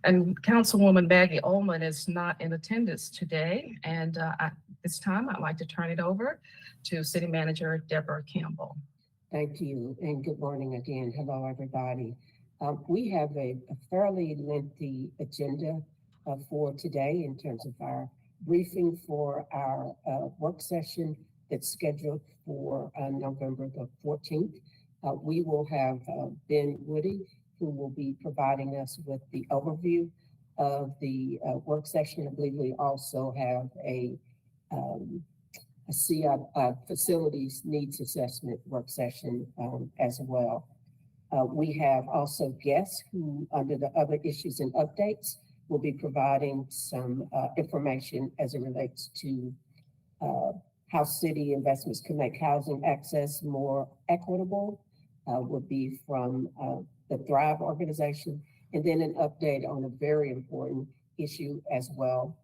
And Councilwoman Maggie Ullman is not in attendance today. And at this time, I'd like to turn it over to City Manager Deborah Campbell. Thank you, and good morning again. Hello, everybody. We have a fairly lengthy agenda for today in terms of our briefing for our work session that's scheduled for November the 14th. We will have Ben Woody, who will be providing us with the overview of the work session. I believe we also have a facilities needs assessment work session as well. We have also guests who, under the other issues and updates, will be providing some information as it relates to how city investments can make housing access more equitable, would be from the Thrive organization, and then an update on a very important issue as well,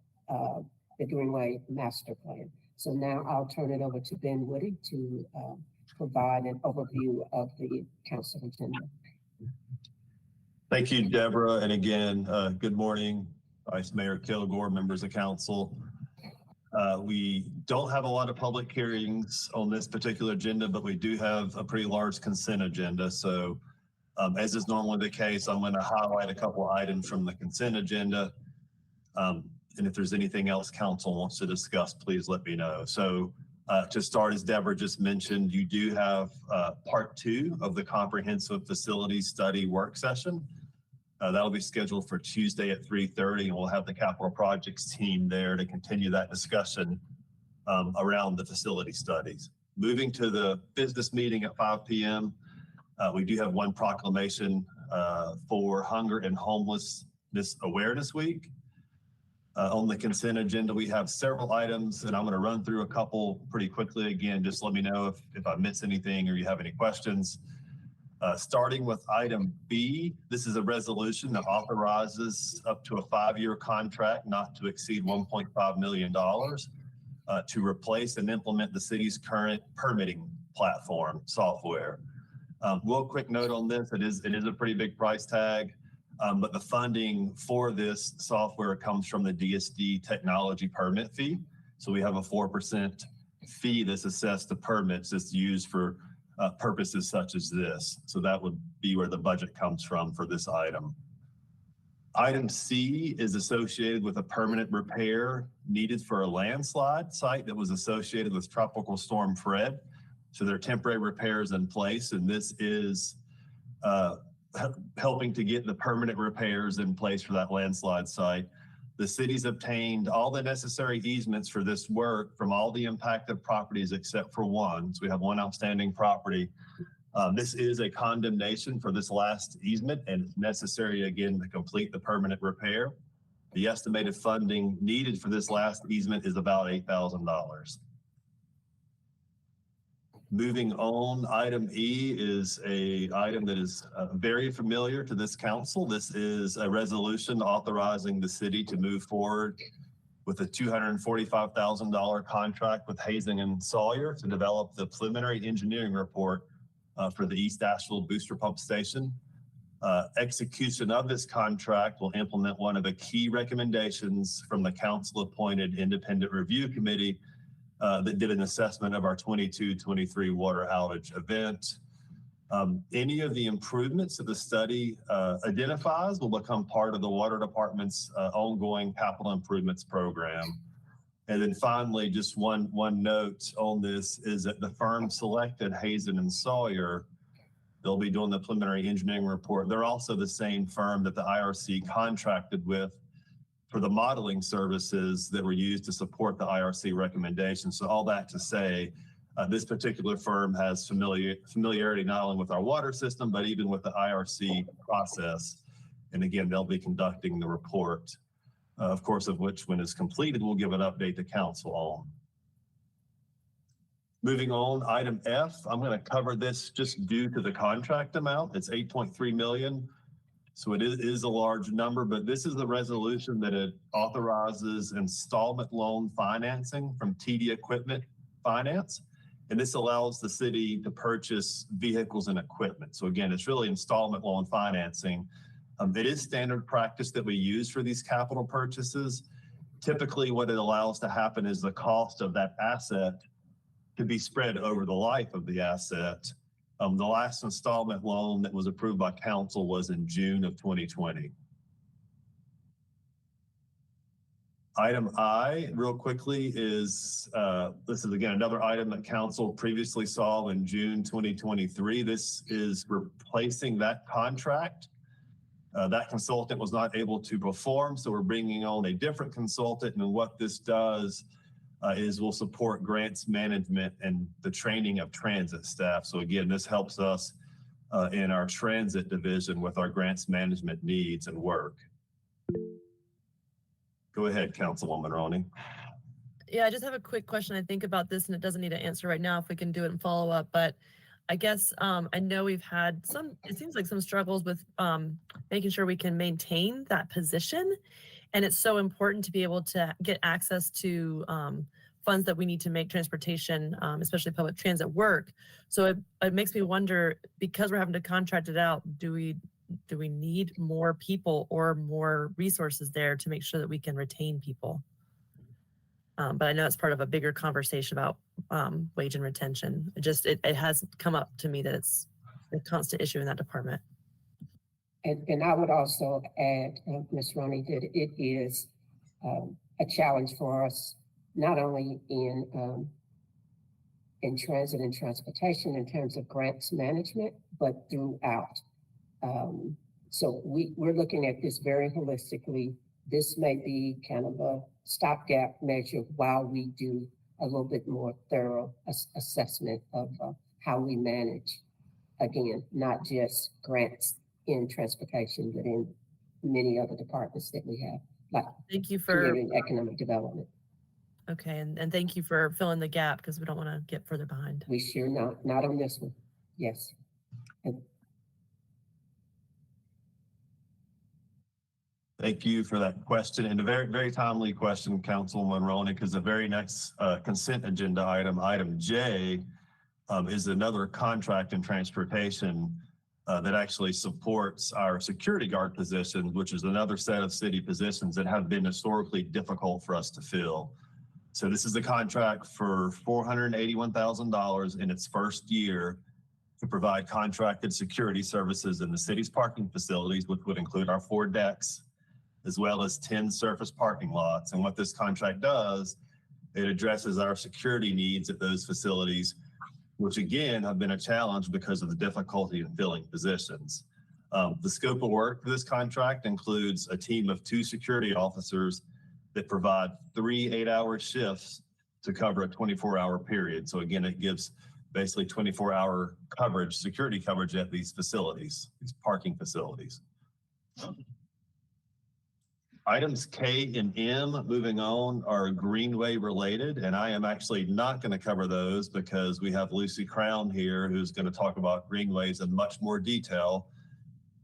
the Greenway Master Plan. So now I'll turn it over to Ben Woody to provide an overview of the council agenda. Thank you, Deborah. And again, good morning, Vice Mayor Kilgore, members of council. We don't have a lot of public hearings on this particular agenda, but we do have a pretty large consent agenda. So as is normally the case, I'm going to highlight a couple of items from the consent agenda. And if there's anything else council wants to discuss, please let me know. So to start, as Deborah just mentioned, you do have part 2 of the comprehensive facility study work session. That'll be scheduled for Tuesday at 3:30, and we'll have the capital projects team there to continue that discussion around the facility studies. Moving to the business meeting at 5 p.m., we do have one proclamation for Hunger and Homelessness Awareness Week. On the consent agenda, we have several items, and I'm going to run through a couple pretty quickly. Again, just let me know if I miss anything or you have any questions. Starting with item B, this is a resolution that authorizes up to a 5-year contract not to exceed $1.5 million to replace and implement the city's current permitting platform software. Real quick note on this, it is a pretty big price tag. But the funding for this software comes from the DSD technology permit fee. So we have a 4% fee that's assessed to permits that's used for purposes such as this. So that would be where the budget comes from for this item. Item C is associated with a permanent repair needed for a landslide site that was associated with Tropical Storm Fred. So there are temporary repairs in place, and this is helping to get the permanent repairs in place for that landslide site. The city's obtained all the necessary easements for this work from all the impacted properties except for one. So we have one outstanding property. This is a condemnation for this last easement, and it's necessary again to complete the permanent repair. The estimated funding needed for this last easement is about $8,000. Moving on, item E is an item that is very familiar to this council. This is a resolution authorizing the city to move forward with a $245,000 contract with Hazen and Sawyer to develop the preliminary engineering report for the East Asheville Booster Pump Station. Execution of this contract will implement one of the key recommendations from the council-appointed independent review committee that did an assessment of our 22-23 water outage event. Any of the improvements that the study identifies will become part of the water department's ongoing capital improvements program. And then finally, just one note on this is that the firm selected, Hazen and Sawyer, they'll be doing the preliminary engineering report. They're also the same firm that the IRC contracted with for the modeling services that were used to support the IRC recommendations. So all that to say, this particular firm has familiarity not only with our water system, but even with the IRC process. And again, they'll be conducting the report, of course, of which when it's completed, we'll give an update to council on. Moving on, item F, I'm going to cover this just due to the contract amount. It's $8.3 million. So it is a large number, but this is the resolution that it authorizes installment loan financing from TD Equipment Finance. And this allows the city to purchase vehicles and equipment. So again, it's really installment loan financing It is standard practice that we use for these capital purchases. Typically, what it allows to happen is the cost of that asset to be spread over the life of the asset. The last installment loan that was approved by council was in June of 2020. Item I, real quickly, is this is again another item that council previously saw in June 2023. This is replacing that contract. That consultant was not able to perform, so we're bringing on a different consultant. And what this does is we'll support grants management and the training of transit staff. So again, this helps us in our transit division with our grants management needs and work. Go ahead, Councilwoman Roney. Yeah, I just have a quick question. I think about this, and it doesn't need an answer right now if we can do it in follow up. But I guess I know we've had some, it seems like some struggles with making sure we can maintain that position. And it's so important to be able to get access to funds that we need to make transportation, especially public transit work. So it makes me wonder, because we're having to contract it out, do we need more people or more resources there to make sure that we can retain people? But I know it's part of a bigger conversation about wage and retention. It has come up to me that it's a constant issue in that department. And I would also add, Ms. Roney, that it is a challenge for us, not only in transit and transportation in terms of grants management, but throughout. So we're looking at this very holistically. This may be kind of a stopgap measure while we do a little bit more thorough assessment of how we manage, again, not just grants in transportation, but in many other departments that we have, like thank you for community and economic development. Okay, and thank you for filling the gap, because we don't want to get further behind. We sure not on this one. Yes. Thank you for that question, and a very, very timely question, Councilwoman Roney, because the very next consent agenda item, item J, is another contract in transportation that actually supports our security guard position, which is another set of city positions that have been historically difficult for us to fill. So this is a contract for $481,000 in its first year to provide contracted security services in the city's parking facilities, which would include our 4 decks, as well as 10 surface parking lots. And what this contract does, it addresses our security needs at those facilities, which again have been a challenge because of the difficulty in filling positions. The scope of work for this contract includes a team of 2 security officers that provide 3 8-hour shifts to cover a 24-hour period. So again, it gives basically 24-hour coverage, security coverage at these facilities, these parking facilities. Items K and M, moving on, are Greenway related, and I am actually not going to cover those because we have Lucy Crown here who's going to talk about greenways in much more detail.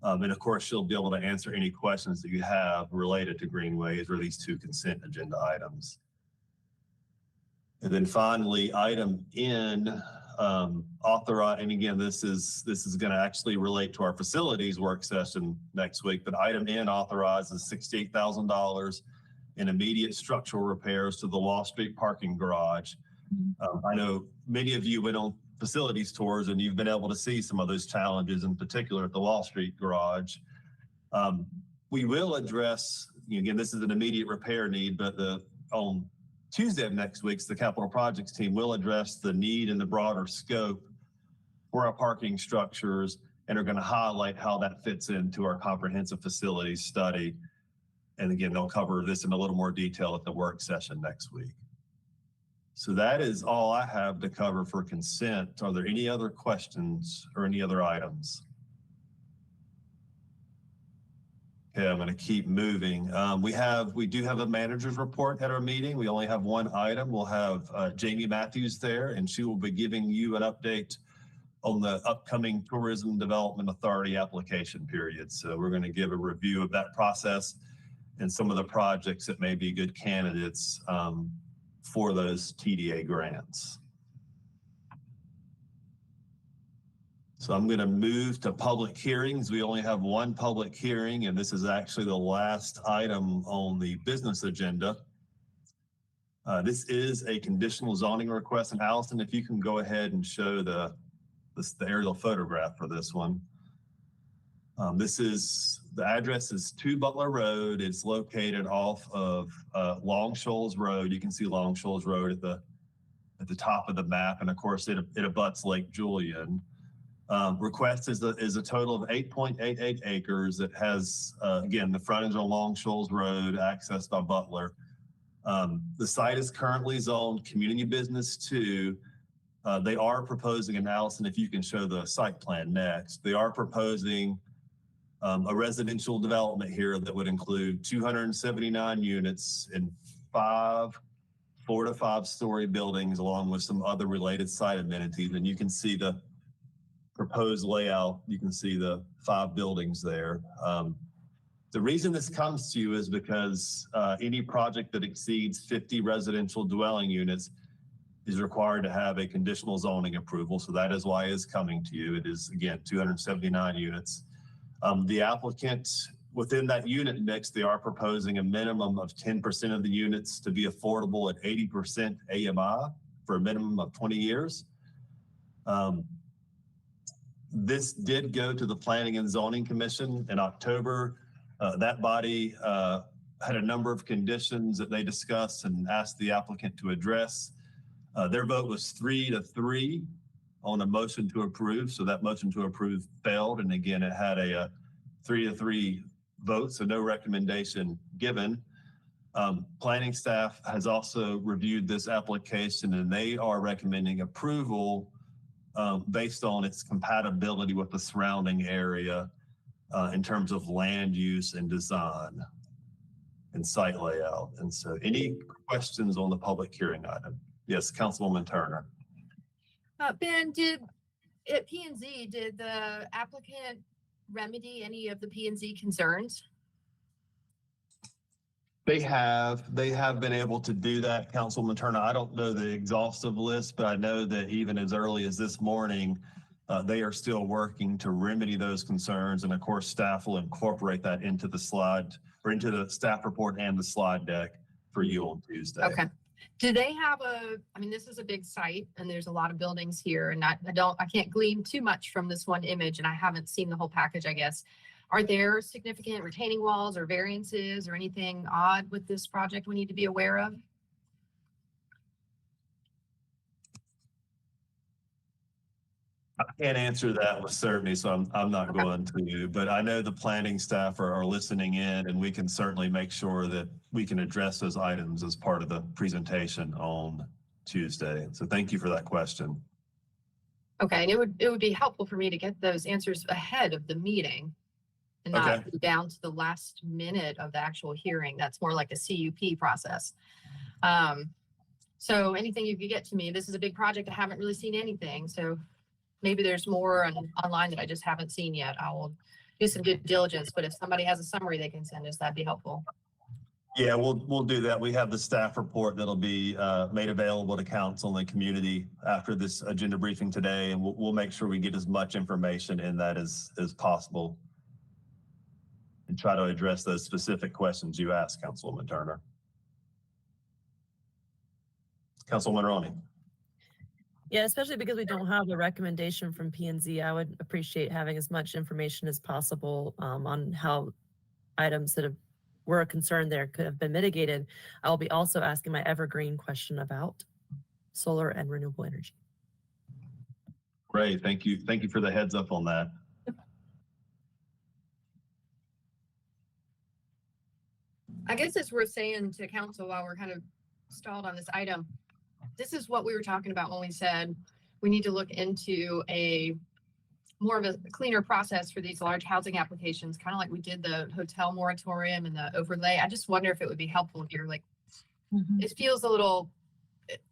And of course, she'll be able to answer any questions that you have related to greenways or these 2 consent agenda items. And then finally, item N, authorize, and again, this is going to actually relate to our facilities work session next week, but item N authorizes $68,000 in immediate structural repairs to the Law Street parking garage. I know many of you went on facilities tours and you've been able to see some of those challenges, in particular at the Law Street garage. We will address, again, this is an immediate repair need, but on Tuesday of next week, the capital projects team will address the need and the broader scope for our parking structures and are going to highlight how that fits into our comprehensive facilities study. And again, they'll cover this in a little more detail at the work session next week. So that is all I have to cover for consent. Are there any other questions or any other items? Okay, I'm going to keep moving. We do have a manager's report at our meeting. We only have one item. We'll have Jamie Matthews there, and she will be giving you an update on the upcoming Tourism Development Authority application period. So we're going to give a review of that process and some of the projects that may be good candidates for those TDA grants. So I'm going to move to public hearings. We only have one public hearing, and this is actually the last item on the business agenda. This is a conditional zoning request. And Allison, if you can go ahead and show the aerial photograph for this one. The address is 2 Butler Road. It's located off of Long Shoals Road. You can see Long Shoals Road at the top of the map. And of course, it abuts Lake Julian. Request is a total of 8.88 acres. It has, again, the frontage on Long Shoals Road, accessed by Butler. The site is currently zoned Community Business 2. They are proposing, and Allison, if you can show the site plan next, they are proposing a residential development here that would include 279 units in 5 4 to 5 story buildings, along with some other related site amenities. And you can see the proposed layout. You can see the 5 buildings there. The reason this comes to you is because any project that exceeds 50 residential dwelling units is required to have a conditional zoning approval. So that is why it's coming to you. It is, again, 279 units. The applicant, within that unit mix, they are proposing a minimum of 10% of the units to be affordable at 80% AMI for a minimum of 20 years. This did go to the Planning and Zoning Commission in October. That body had a number of conditions that they discussed and asked the applicant to address. Their vote was 3-3 on a motion to approve. So that motion to approve failed. And again, it had a 3-3 vote, so no recommendation given. Planning staff has also reviewed this application, and they are recommending approval based on its compatibility with the surrounding area in terms of land use and design and site layout. And so any questions on the public hearing item? Yes, Councilwoman Turner. Ben, at P&Z, did the applicant remedy any of the P&Z concerns? They have been able to do that, Councilwoman Turner. I don't know the exhaustive list, but I know that even as early as this morning, they are still working to remedy those concerns. And of course, staff will incorporate that into the slide or into the staff report and the slide deck for you on Tuesday. Okay. Do they have I mean, this is a big site and there's a lot of buildings here, and I can't glean too much from this one image, and I haven't seen the whole package, I guess. Are there significant retaining walls or variances or anything odd with this project we need to be aware of? I can't answer that with certainty, so I'm not Okay. going to, but I know the planning staff are listening in, and we can certainly make sure that we can address those items as part of the presentation on Tuesday. So thank you for that question. Okay, and it would be helpful for me to get those answers ahead of the meeting and not Okay. be down to the last minute of the actual hearing. That's more like a CUP process. So anything you could get to me, this is a big project. I haven't really seen anything. So maybe there's more online that I just haven't seen yet. I will do some due diligence, but if somebody has a summary they can send us, that'd be helpful. Yeah, we'll do that. We have the staff report that'll be made available to council and the community after this agenda briefing today, and we'll make sure we get as much information in that as possible and try to address those specific questions you asked, Councilwoman Turner. Councilwoman Roney. Yeah, especially because we don't have a recommendation from P&Z, I would appreciate having as much information as possible on how items that were a concern there could have been mitigated. I'll be also asking my evergreen question about solar and renewable energy. Great, thank you. Thank you for the heads up on that. I guess it's worth saying to council while we're kind of stalled on this item, this is what we were talking about when we said we need to look into more of a cleaner process for these large housing applications, kind of like we did the hotel moratorium and the overlay. I just wonder if it would be helpful here. Like, it feels a little,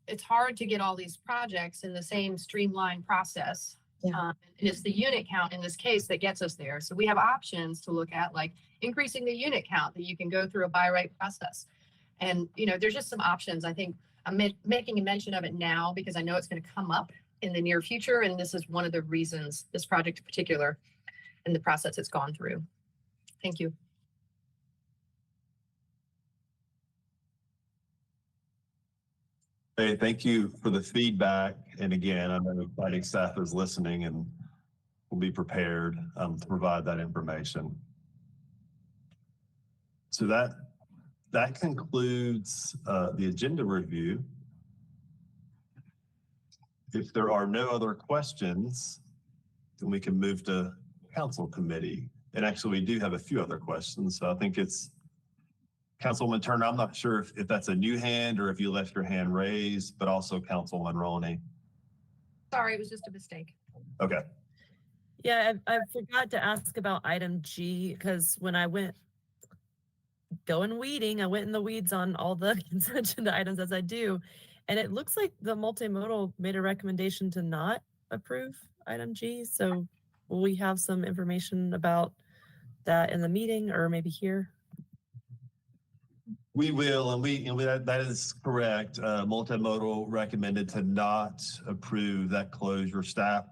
it's hard to get all these projects in the same streamlined process. Yeah. And it's the unit count in this case that gets us there. So we have options to look at, like increasing the unit count that you can go through a buy right process. And, there's just some options. I think I'm making a mention of it now because I know it's going to come up in the near future. And this is one of the reasons, this project in particular, and the process it's gone through. Thank you. Hey, thank you for the feedback. And again, I know planning staff is listening and will be prepared to provide that information. So that concludes the agenda review. If there are no other questions, then we can move to council committee. And actually, we do have a few other questions. So I think it's Councilwoman Turner. I'm not sure if that's a new hand or if you left your hand raised, but also Councilwoman Roney. Sorry, it was just a mistake. Okay. Yeah, I forgot to ask about item G, because when I went weeding, I went in the weeds on all the consent agenda items as I do. And it looks like the multimodal made a recommendation to not approve item G. So will we have some information about that in the meeting or maybe here? We will, and that is correct. Multimodal recommended to not approve that closure. Staff,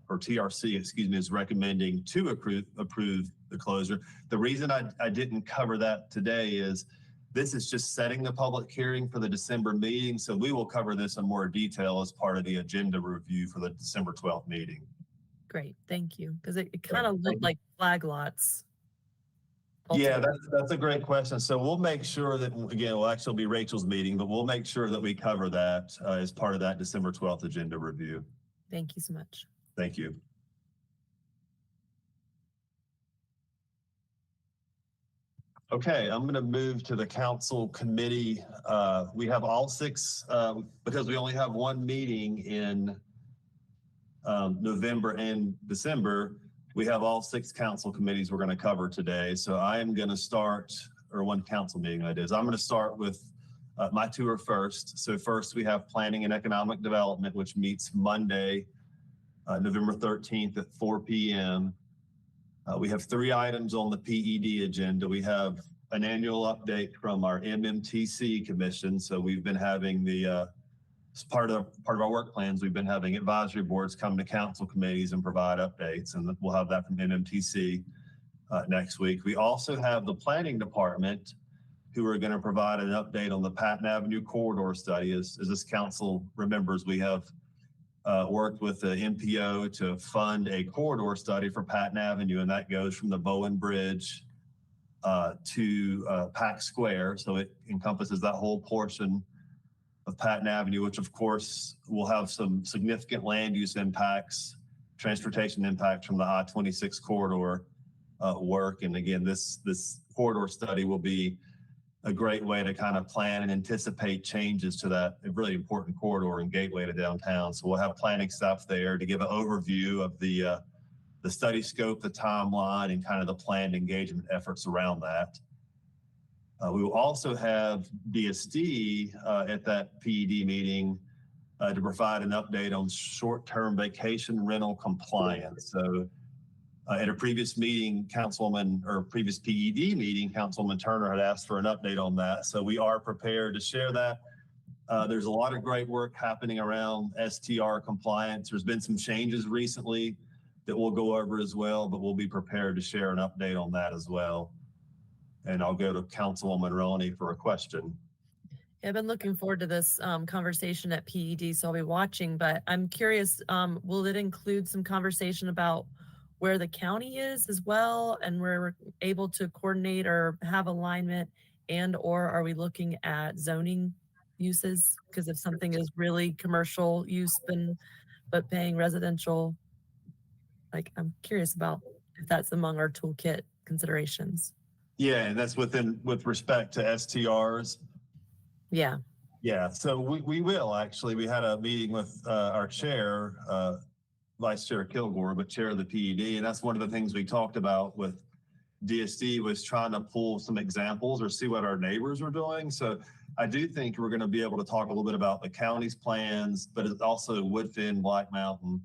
or TRC, excuse me, is recommending to approve the closure. The reason I didn't cover that today is this is just setting the public hearing for the December meeting. So we will cover this in more detail as part of the agenda review for the December 12th meeting. Great, thank you. Because it kind of looked like flag lots. Yeah, that's a great question. So we'll make sure that, again, it'll actually be Rachel's meeting, but we'll make sure that we cover that as part of that December 12th agenda review. Thank you so much. Thank you. Okay, I'm going to move to the council committee. We have all six, because we only have one meeting in November and December. We have all six council committees we're going to cover today. So I am going to start, or one council meeting that is. I'm going to start with my two are first. So first we have planning and economic development, which meets Monday, November 13th at 4 p.m. We have three items on the PED agenda. We have an annual update from our MMTC commission. So we've been having the as part of our work plans, we've been having advisory boards come to council committees and provide updates, and we'll have that from MMTC next week. We also have the planning department who are going to provide an update on the Patton Avenue corridor study. As this council remembers, we have worked with the MPO to fund a corridor study for Patton Avenue, and that goes from the Bowen Bridge to Pack Square. So it encompasses that whole portion of Patton Avenue, which of course will have some significant land use impacts, transportation impacts from the I-26 corridor work. And again, this corridor study will be a great way to kind of plan and anticipate changes to that really important corridor and gateway to downtown. So we'll have planning staff there to give an overview of the study scope, the timeline, and kind of the planned engagement efforts around that. We will also have DSD at that PED meeting to provide an update on short-term vacation rental compliance. So at a previous meeting, previous PED meeting, Councilwoman Turner had asked for an update on that. So we are prepared to share that. There's a lot of great work happening around STR compliance. There's been some changes recently that we'll go over as well, but we'll be prepared to share an update on that as well. And I'll go to Councilwoman Roney for a question. Yeah, I've been looking forward to this conversation at PED, so I'll be watching, but I'm curious, will it include some conversation about where the county is as well, and where we're able to coordinate or have alignment, and or are we looking at zoning uses? Because if something is really commercial use but paying residential, like I'm curious about if that's among our toolkit considerations. Yeah, and that's with respect to STRs. Yeah. Yeah, so we will actually. We had a meeting with our chair, Vice Chair Kilgore, but chair of the PED, and that's one of the things we talked about with DSD was trying to pull some examples or see what our neighbors are doing. So I do think we're going to be able to talk a little bit about the county's plans, but it's also Woodfin, Black Mountain,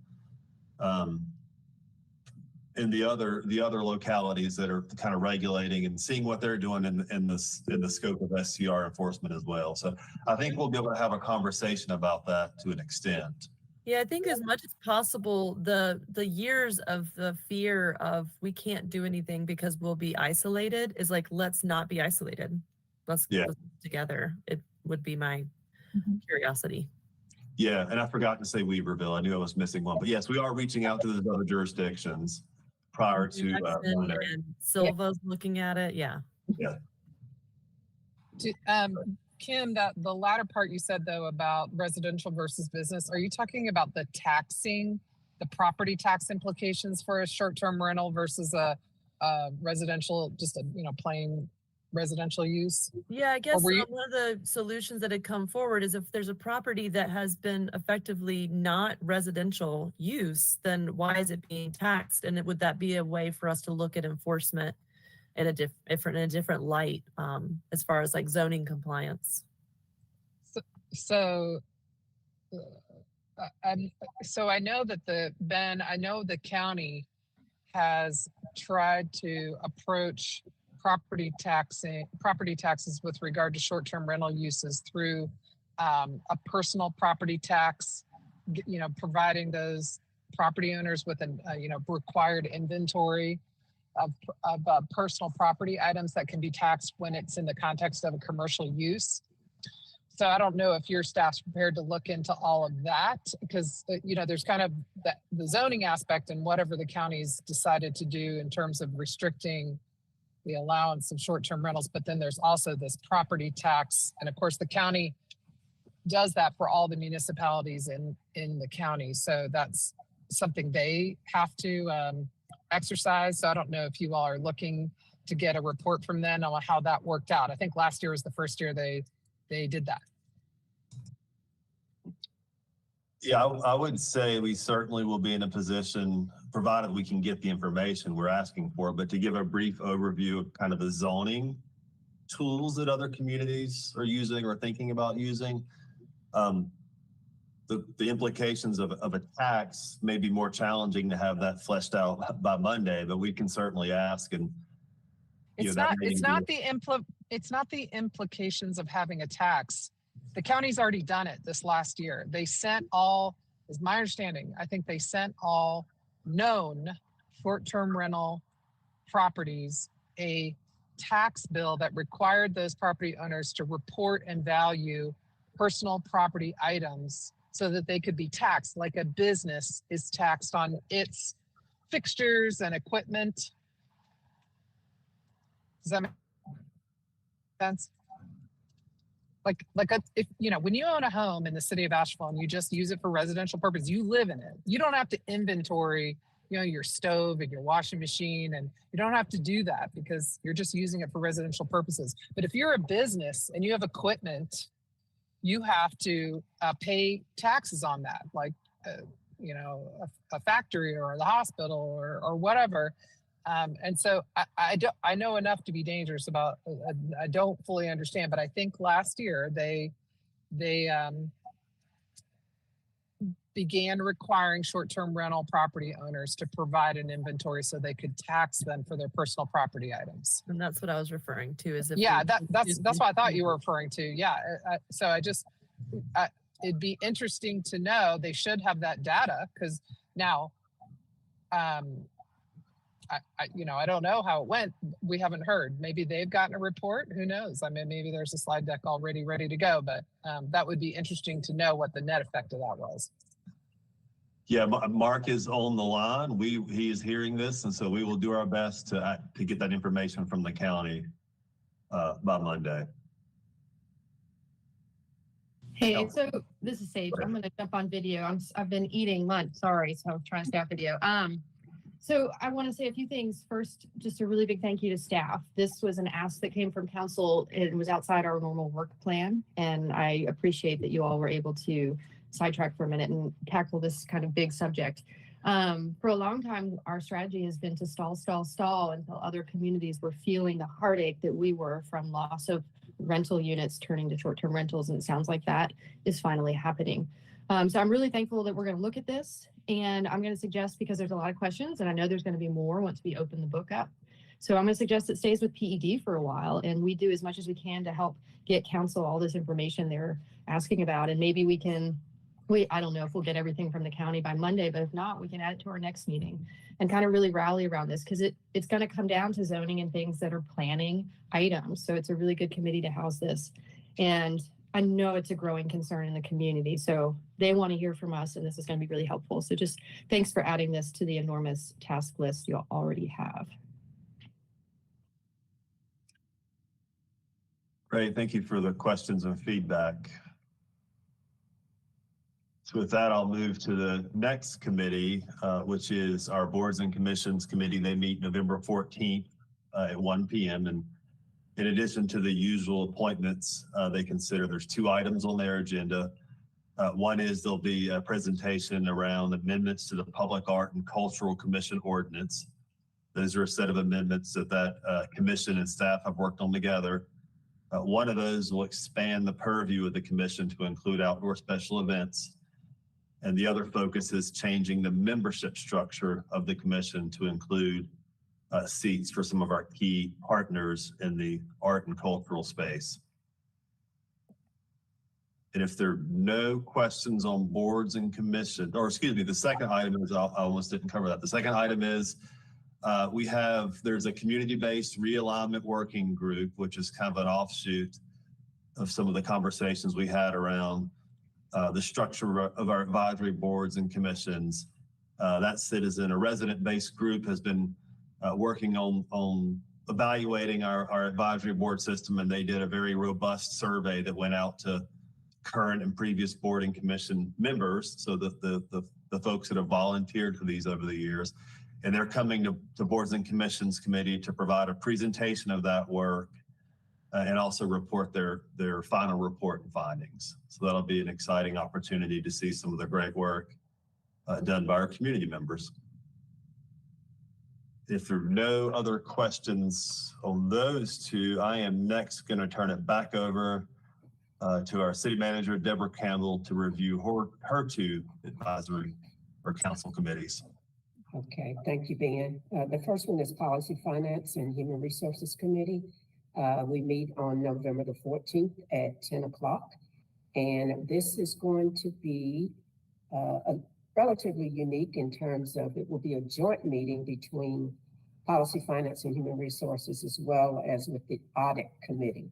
and the other localities that are kind of regulating and seeing what they're doing in the scope of STR enforcement as well. So I think we'll be able to have a conversation about that to an extent. Yeah, I think as much as possible, the years of the fear of we can't do anything because we'll be isolated is like, let's not be isolated. Let's Yeah. let's be together. It would be my curiosity. Yeah, and I forgot to say Weaverville. I knew I was missing one, but yes, we are reaching out to those other jurisdictions prior to Jackson Monday. and Silva's looking at it. Yeah. Yeah. Kim, that the latter part you said though about residential versus business, are you talking about the taxing, the property tax implications for a short-term rental versus a residential, just a plain residential use? Yeah, I guess were you- one of the solutions that had come forward is if there's a property that has been effectively not residential use, then why is it being taxed? And would that be a way for us to look at enforcement in a different light, as far as like zoning compliance? So I know that I know the county has tried to approach property taxes with regard to short-term rental uses through a personal property tax, providing those property owners with an required inventory of personal property items that can be taxed when it's in the context of a commercial use. So I don't know if your staff's prepared to look into all of that, because there's kind of the zoning aspect and whatever the county's decided to do in terms of restricting the allowance of short-term rentals, but then there's also this property tax, and of course the county does that for all the municipalities in the county. So that's something they have to exercise. So I don't know if you all are looking to get a report from them on how that worked out. I think last year was the first year they did that. Yeah, I would say we certainly will be in a position, provided we can get the information we're asking for, but to give a brief overview of kind of the zoning tools that other communities are using or thinking about using. The implications of a tax may be more challenging to have that fleshed out by Monday, but we can certainly ask. And it's not the implications of having a tax. The county's already done it this last year. They sent all, is my understanding, I think they sent all known short-term rental properties a tax bill that required those property owners to report and value personal property items so that they could be taxed like a business is taxed on its fixtures and equipment. Does that make sense? If when you own a home in the city of Asheville and you just use it for residential purpose, you live in it. You don't have to inventory, your stove and your washing machine, and you don't have to do that because you're just using it for residential purposes. But if you're a business and you have equipment, you have to pay taxes on that, like a factory or the hospital or whatever. And so I know enough to be dangerous about, I don't fully understand, but I think last year they began requiring short-term rental property owners to provide an inventory so they could tax them for their personal property items. And that's what I was referring to. Is if that's what I thought you were referring to. Yeah. So it'd be interesting to know. They should have that data, because now, I don't know how it went. We haven't heard. Maybe they've gotten a report. Who knows? I mean, maybe there's a slide deck already ready to go, but that would be interesting to know what the net effect of that was. Yeah, Mark is on the line. He is hearing this, and so we will do our best to get that information from the county by Monday. Hey, so this is Sage. I'm going to jump on video. I've been eating lunch. Sorry, so I'm trying to stay off video. So I want to say a few things. First, just a really big thank you to staff. This was an ask that came from council. It was outside our normal work plan, and I appreciate that you all were able to sidetrack for a minute and tackle this kind of big subject. For a long time, our strategy has been to stall until other communities were feeling the heartache that we were from loss of rental units turning to short-term rentals, and it sounds like that is finally happening. So I'm really thankful that we're going to look at this, and I'm going to suggest, because there's a lot of questions, and I know there's going to be more once we open the book up. So I'm going to suggest it stays with PED for a while, and we do as much as we can to help get council all this information they're asking about, and maybe we can I don't know if we'll get everything from the county by Monday, but if not, we can add it to our next meeting and kind of really rally around this because it's going to come down to zoning and things that are planning items. So it's a really good committee to house this. And I know it's a growing concern in the community. So they want to hear from us, and this is going to be really helpful. So just thanks for adding this to the enormous task list you already have. Great, thank you for the questions and feedback. So with that, I'll move to the next committee, which is our Boards and Commissions Committee. They meet November 14th at 1 p.m. And in addition to the usual appointments, they consider there's 2 items on their agenda. One is there'll be a presentation around amendments to the Public Art and Cultural Commission Ordinance. Those are a set of amendments that commission and staff have worked on together. One of those will expand the purview of the commission to include outdoor special events. And the other focus is changing the membership structure of the commission to include seats for some of our key partners in the art and cultural space. And if there are no questions on boards and commissions, or excuse me, the second item is, I almost didn't cover that. The second item is there's a community-based realignment working group, which is kind of an offshoot of some of the conversations we had around the structure of our advisory boards and commissions. That citizen, a resident-based group, has been working on evaluating our advisory board system, and they did a very robust survey that went out to current and previous board and commission members, so that the folks that have volunteered for these over the years, and they're coming to Boards and Commissions Committee to provide a presentation of that work and also report their final report and findings. So that'll be an exciting opportunity to see some of the great work done by our community members. If there are no other questions on those 2, I am next going to turn it back over to our city manager, Deborah Campbell, to review her 2 advisory or council committees. Okay, thank you, Ben. The first one is Policy, Finance, and Human Resources Committee. We meet on November the 14th at 10 o'clock. And this is going to be relatively unique in terms of it will be a joint meeting between Policy, Finance, and Human Resources, as well as with the Audit Committee.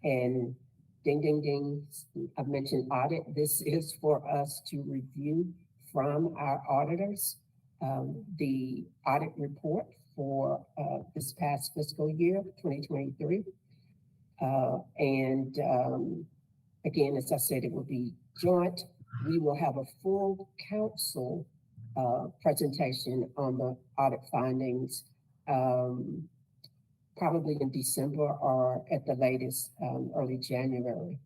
And ding, ding, ding, I've mentioned audit. This is for us to review from our auditors the audit report for this past fiscal year, 2023. Again, as I said, it will be joint. We will have a full council presentation on the audit findings, probably in December or at the latest early January.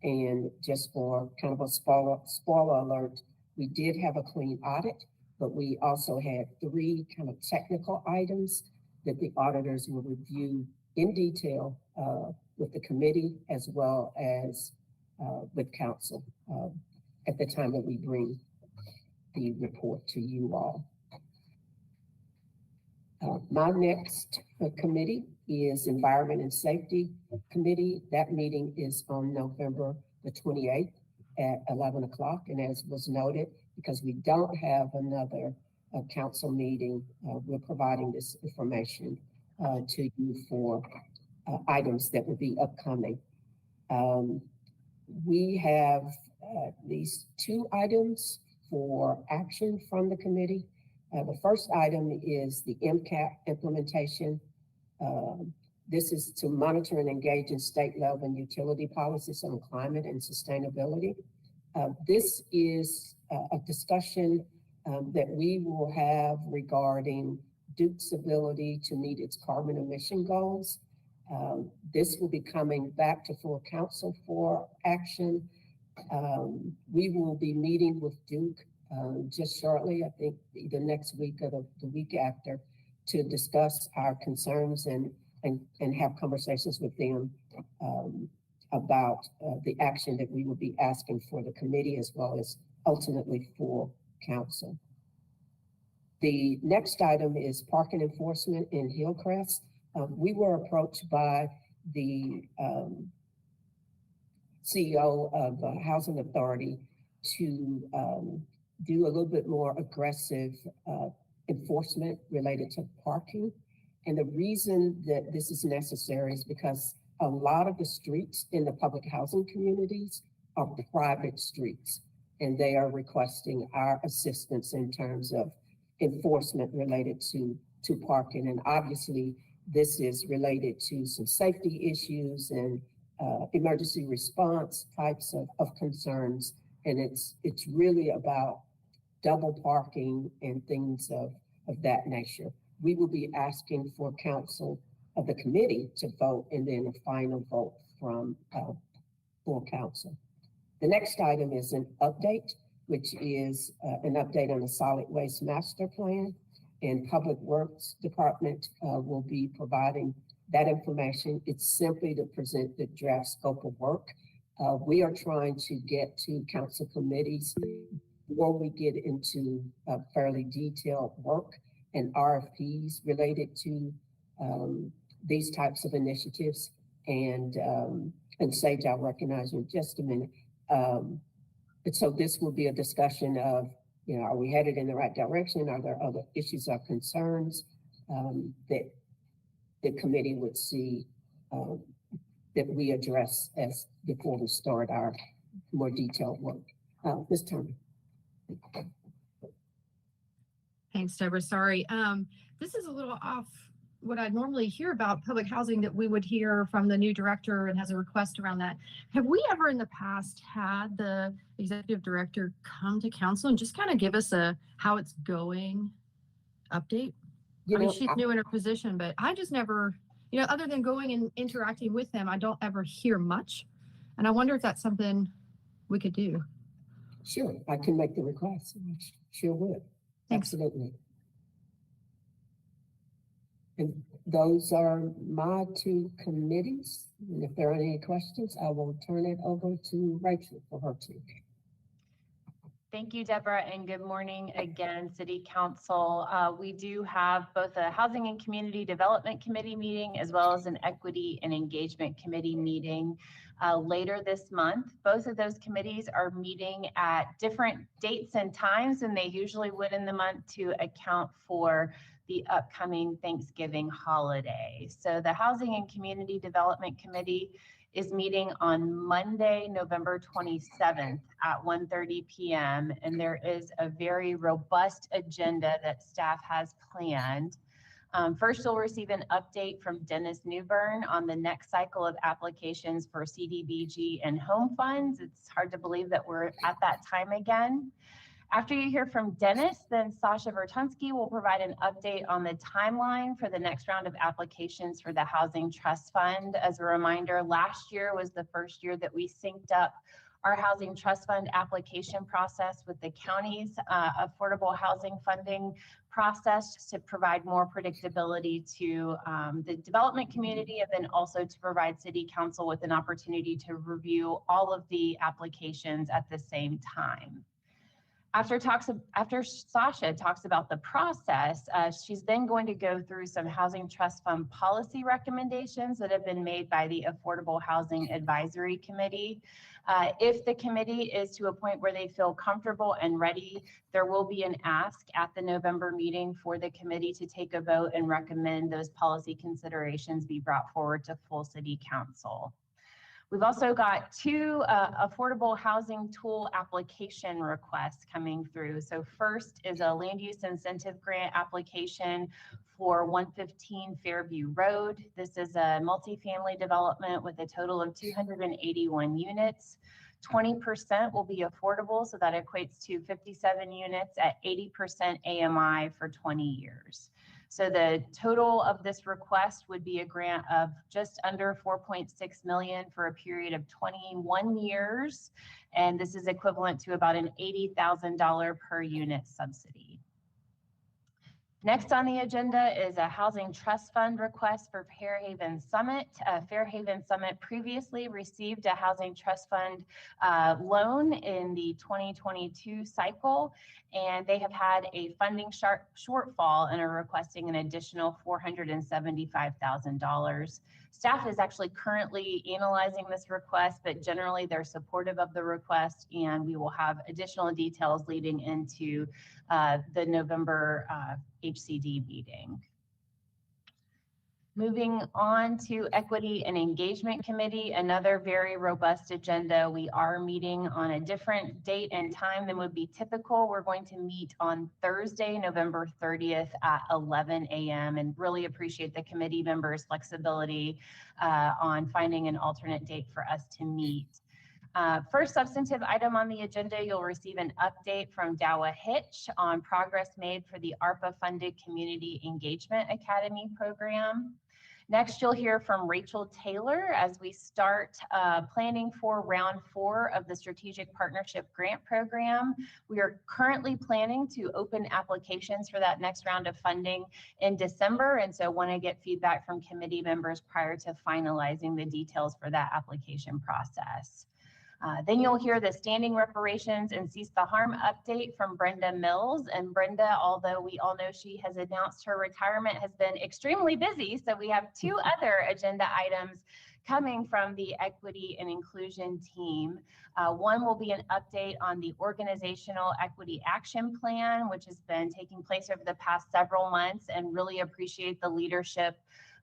And just for kind of a spoiler alert, we did have a clean audit, but we also had 3 kind of technical items that the auditors will review in detail with the committee as well as with council at the time that we bring the report to you all. My next committee is Environment and Safety Committee. That meeting is on November the 28th at 11 o'clock. And as was noted, because we don't have another council meeting, we're providing this information to you for items that will be upcoming. We have these 2 items for action from the committee. The first item is the MCAP implementation. This is to monitor and engage in state level and utility policies on climate and sustainability. This is a discussion that we will have regarding Duke's ability to meet its carbon emission goals. This will be coming back to full council for action. We will be meeting with Duke just shortly, I think either next week or the week after, to discuss our concerns and have conversations with them about the action that we will be asking for the committee as well as ultimately for council. The next item is parking enforcement in Hillcrest. We were approached by the CEO of the Housing Authority to do a little bit more aggressive enforcement related to parking. And the reason that this is necessary is because a lot of the streets in the public housing communities are private streets, and they are requesting our assistance in terms of enforcement related to parking. And obviously, this is related to some safety issues and emergency response types of concerns. And it's really about double parking and things of that nature. We will be asking for council of the committee to vote and then a final vote from full council. The next item is an update, which is an update on the solid waste master plan, and Public Works Department will be providing that information. It's simply to present the draft scope of work. We are trying to get to council committees before we get into fairly detailed work and RFPs related to these types of initiatives. And Sage, I'll recognize you in just a minute. And so this will be a discussion of, are we headed in the right direction? Are there other issues or concerns that the committee would see that we address as before we start our more detailed work? Ms. Turner. Thanks, Deborah. Sorry. This is a little off what I normally hear about public housing that we would hear from the new director and has a request around that. Have we ever in the past had the executive director come to council and just kind of give us a how it's going update? She's new in her position, but I just never, other than going and interacting with them, I don't ever hear much. And I wonder if that's something we could do. Sure, I can make the request. Sure would. Thanks. Absolutely. And those are my two committees. And if there are any questions, I will turn it over to Rachel for her two. Thank you, Deborah, and good morning again, City Council. We do have both a Housing and Community Development Committee meeting as well as an Equity and Engagement Committee meeting later this month. Both of those committees are meeting at different dates and times than they usually would in the month to account for the upcoming Thanksgiving holiday. So the Housing and Community Development Committee is meeting on Monday, November 27th at 1:30 p.m. And there is a very robust agenda that staff has planned. First, you'll receive an update from Dennis Newbern on the next cycle of applications for CDBG and home funds. It's hard to believe that we're at that time again. After you hear from Dennis, then Sasha Vertunsky will provide an update on the timeline for the next round of applications for the Housing Trust Fund. As a reminder, last year was the first year that we synced up our Housing Trust Fund application process with the county's affordable housing funding process to provide more predictability to the development community, and then also to provide City Council with an opportunity to review all of the applications at the same time. After Sasha talks about the process, she's then going to go through some Housing Trust Fund policy recommendations that have been made by the Affordable Housing Advisory Committee. If the committee is to a point where they feel comfortable and ready, there will be an ask at the November meeting for the committee to take a vote and recommend those policy considerations be brought forward to full City Council. We've also got two affordable housing tool application requests coming through. So first is a land use incentive grant application for 115 Fairview Road. This is a multifamily development with a total of 281 units. 20% will be affordable, so that equates to 57 units at 80% AMI for 20 years. So the total of this request would be a grant of just under 4.6 million for a period of 21 years. And this is equivalent to about an $80,000 per unit subsidy. Next on the agenda is a Housing Trust Fund request for Fairhaven Summit. Fairhaven Summit previously received a Housing Trust Fund loan in the 2022 cycle, and they have had a funding shortfall and are requesting an additional $475,000. Staff is actually currently analyzing this request, but generally they're supportive of the request, and we will have additional details leading into the November HCD meeting. Moving on to Equity and Engagement Committee, another very robust agenda. We are meeting on a different date and time than would be typical. We're going to meet on Thursday, November 30th at 11 a.m. and really appreciate the committee members' flexibility on finding an alternate date for us to meet. First substantive item on the agenda, you'll receive an update from Dawa Hitch on progress made for the ARPA-funded Community Engagement Academy program. Next, you'll hear from Rachel Taylor as we start planning for round 4 of the Strategic Partnership Grant Program. We are currently planning to open applications for that next round of funding in December, and so want to get feedback from committee members prior to finalizing the details for that application process. Then you'll hear the standing reparations and cease the harm update from Brenda Mills. And Brenda, although we all know she has announced her retirement, has been extremely busy. So we have 2 other agenda items coming from the Equity and Inclusion team. One will be an update on the Organizational Equity Action Plan, which has been taking place over the past several months, and really appreciate the leadership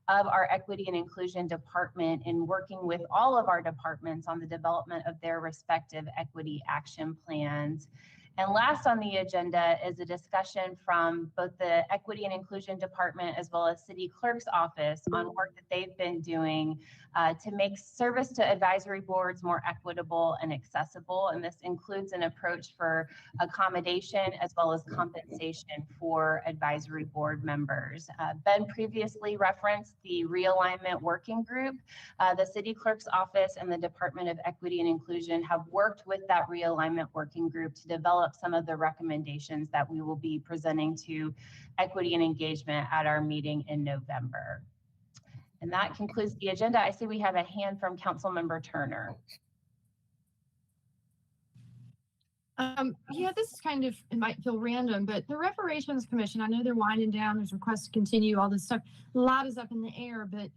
of our Equity and Inclusion Department in working with all of our departments on the development of their respective equity action plans. And last on the agenda is a discussion from both the Equity and Inclusion Department as well as City Clerk's Office on work that they've been doing to make service to advisory boards more equitable and accessible. And this includes an approach for accommodation as well as compensation for advisory board members. Ben previously referenced the realignment working group. The City Clerk's Office and the Department of Equity and Inclusion have worked with that realignment working group to develop some of the recommendations that we will be presenting to Equity and Engagement at our meeting in November. And that concludes the agenda. I see we have a hand from Councilmember Turner. Yeah, this is kind of, it might feel random, but the Reparations Commission, I know they're winding down, there's requests to continue, all this stuff. A lot is up in the air, but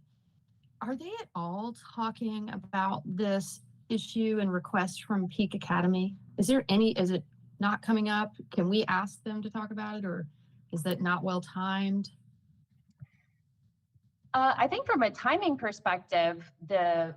are they at all talking about this issue and request from Peak Academy? Is it not coming up? Can we ask them to talk about it, or is that not well timed? I think from a timing perspective, the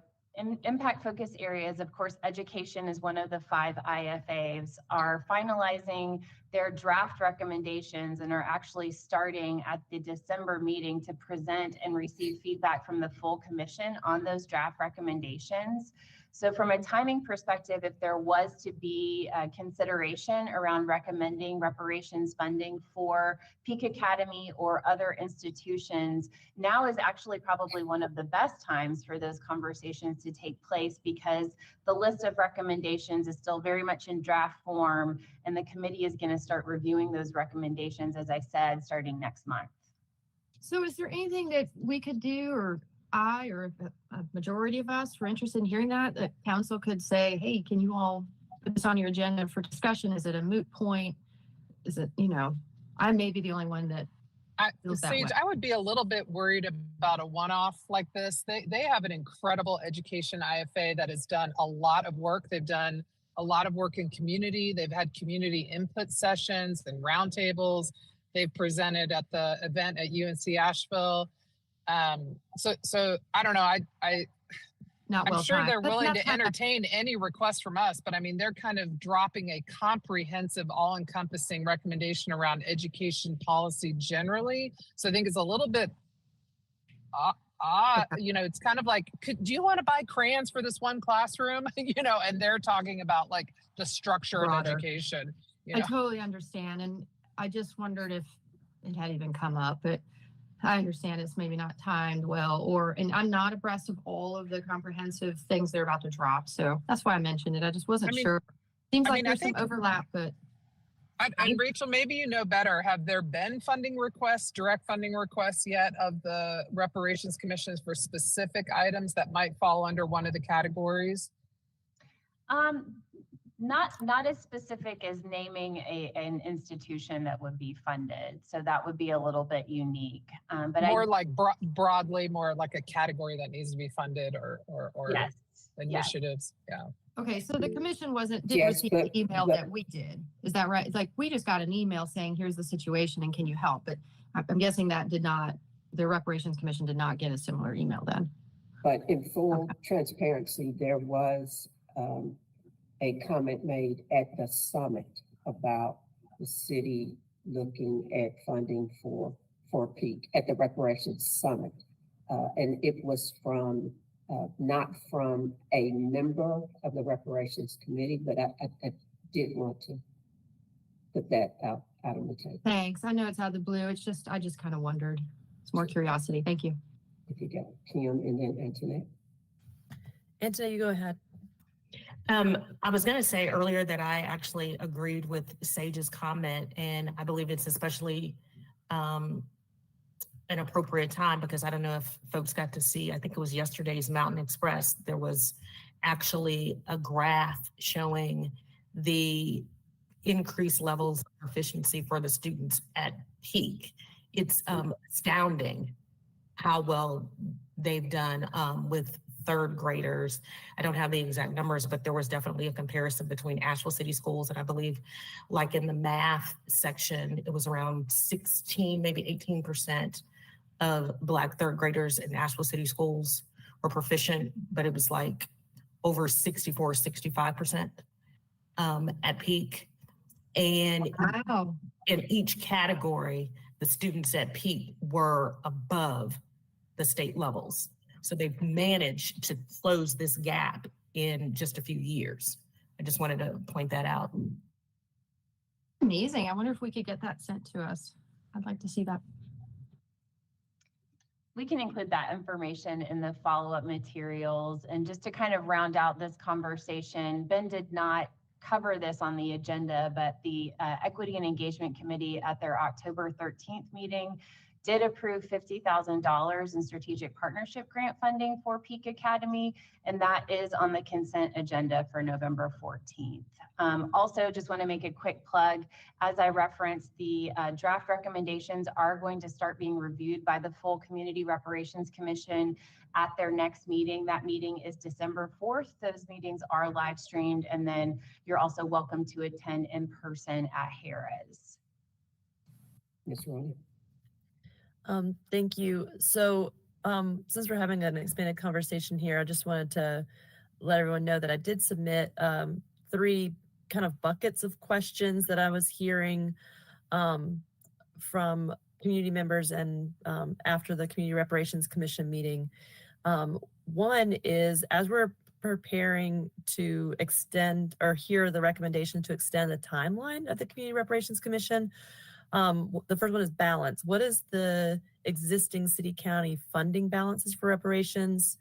impact focus areas, of course, education is one of the 5 IFAs, are finalizing their draft recommendations and are actually starting at the December meeting to present and receive feedback from the full commission on those draft recommendations. So from a timing perspective, if there was to be consideration around recommending reparations funding for Peak Academy or other institutions, now is actually probably one of the best times for those conversations to take place, because the list of recommendations is still very much in draft form, and the committee is going to start reviewing those recommendations, as I said, starting next month. So is there anything that we could do, or I or a majority of us were interested in hearing that council could say, hey, can you all put this on your agenda for discussion? Is it a moot point? Is it, I may be the only one that feels that way. I would be a little bit worried about a one-off like this. They have an incredible education IFA that has done a lot of work. They've done a lot of work in community. They've had community input sessions and roundtables. They've presented at the event at UNC Asheville. So I don't know. I'm sure they're willing to entertain any request from us, but I mean, they're kind of dropping a comprehensive, all-encompassing recommendation around education policy generally. So I think it's a little bit it's kind of like, do you want to buy crayons for this one classroom? And they're talking about like the structure of education. I totally understand. And I just wondered if it had even come up, but I understand it's maybe not timed well, and I'm not abreast of all of the comprehensive things they're about to drop. So that's why I mentioned it. I just wasn't sure. Seems like there's some overlap, but. And Rachel, maybe you know better. Have there been funding requests, direct funding requests yet of the reparations commissions for specific items that might fall under one of the categories? Not as specific as naming an institution that would be funded. So that would be a little bit unique. But More like broadly, more like a category that needs to be funded or yes, initiatives. Yeah. Okay, so the commission didn't Yes, receive but- the email but- that we did. Is that right? It's like, we just got an email saying, here's the situation and can you help? But I'm guessing that the Reparations Commission did not get a similar email then. But in full transparency, there was a comment made at the summit about the city looking at funding for peak at the reparations summit. And it was from, not from a member of the reparations committee, but I did want to put that out on the table. Thanks. I know it's out of the blue. I just kind of wondered. It's more curiosity. Thank you. If you got Kim and then Antoinette. Antoinette, you go ahead. I was going to say earlier that I actually agreed with Sage's comment, and I believe it's especially an appropriate time because I don't know if folks got to see, I think it was yesterday's Mountain Express, there was actually a graph showing the increased levels of proficiency for the students at peak. It's astounding how well they've done with third graders. I don't have the exact numbers, but there was definitely a comparison between Asheville City Schools. And I believe like in the math section, it was around 16, maybe 18% of Black third graders in Asheville City Schools were proficient, but it was like over 64, 65% at peak. And Wow. in each category, the students at peak were above the state levels. So they've managed to close this gap in just a few years. I just wanted to point that out. Amazing. I wonder if we could get that sent to us. I'd like to see that. we can include that information in the follow-up materials. And just to kind of round out this conversation, Ben did not cover this on the agenda, but the Equity and Engagement Committee at their October 13th meeting did approve $50,000 in strategic partnership grant funding for Peak Academy, and that is on the consent agenda for November 14th. Also, just want to make a quick plug. As I referenced, the draft recommendations are going to start being reviewed by the full Community Reparations Commission at their next meeting. That meeting is December 4th. Those meetings are live streamed, and then you're also welcome to attend in person at Harrah's. Ms. Ronnie? Thank you. So since we're having an expanded conversation here, I just wanted to let everyone know that I did submit 3 kind of buckets of questions that I was hearing from community members and after the Community Reparations Commission meeting. One is, as we're preparing to extend or hear the recommendation to extend the timeline of the Community Reparations Commission, the first one is balance. What is the existing city-county funding balances for reparations?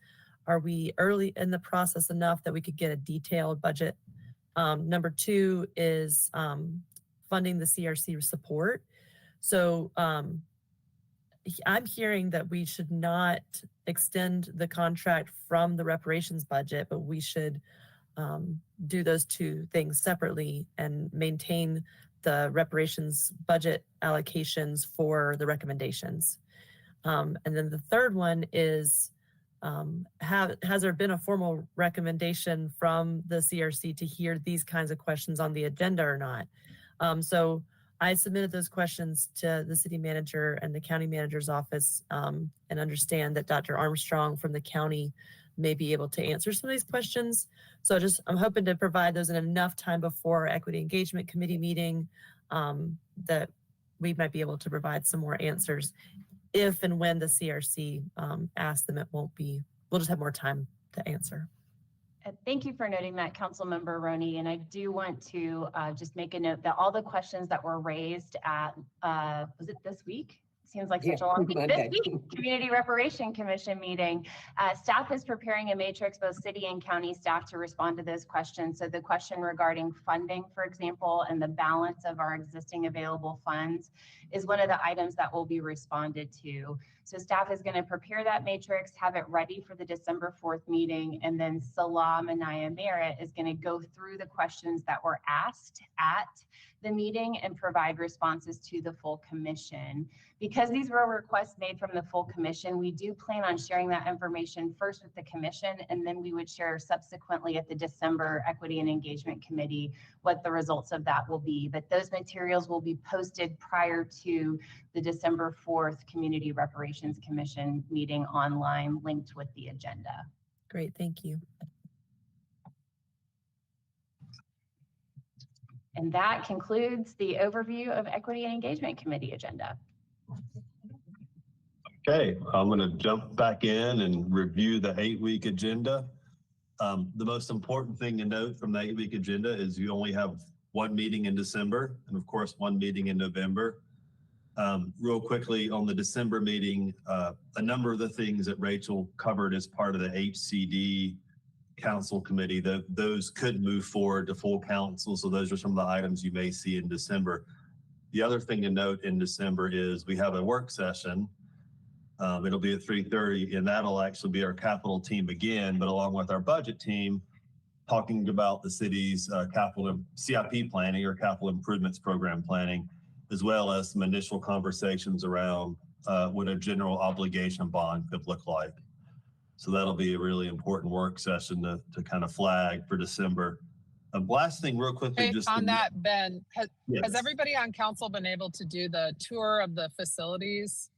Are we early in the process enough that we could get a detailed budget? Number 2 is funding the CRC support. So I'm hearing that we should not extend the contract from the reparations budget, but we should do those 2 things separately and maintain the reparations budget allocations for the recommendations. And then the third one is, has there been a formal recommendation from the CRC to hear these kinds of questions on the agenda or not? So I submitted those questions to the city manager and the county manager's office, and understand that Dr. Armstrong from the county may be able to answer some of these questions. So I'm hoping to provide those in enough time before our Equity Engagement Committee meeting that we might be able to provide some more answers. If and when the CRC asks them, we'll just have more time to answer. Thank you for noting that, Councilmember Roney. And I do want to just make a note that all the questions that were raised at, was it this week? Seems like such a long week. This week, Community Reparation Commission meeting. Staff is preparing a matrix, both city and county staff, to respond to those questions. So the question regarding funding, for example, and the balance of our existing available funds is one of the items that will be responded to. So staff is going to prepare that matrix, have it ready for the December 4th meeting, and then Salah Manaya Merritt is going to go through the questions that were asked at the meeting and provide responses to the full commission. Because these were requests made from the full commission, we do plan on sharing that information first with the commission, and then we would share subsequently at the December Equity and Engagement Committee what the results of that will be. But those materials will be posted prior to the December 4th Community Reparations Commission meeting online, linked with the agenda. Great, thank you. And that concludes the overview of Equity and Engagement Committee agenda. Okay, I'm going to jump back in and review the 8-week agenda. The most important thing to note from the 8-week agenda is you only have one meeting in December and of course one meeting in November. Real quickly on the December meeting, a number of the things that Rachel covered as part of the HCD council committee, those could move forward to full council. So those are some of the items you may see in December. The other thing to note in December is we have a work session. It'll be at 3:30 and that'll actually be our capital team again, but along with our budget team, talking about the city's capital CIP planning or capital improvements program planning, as well as some initial conversations around what a general obligation bond could look like. So that'll be a really important work session to kind of flag for December. Last thing real quickly, Hey, just on that, Ben, has yes. everybody on council been able to do the tour of the facilities?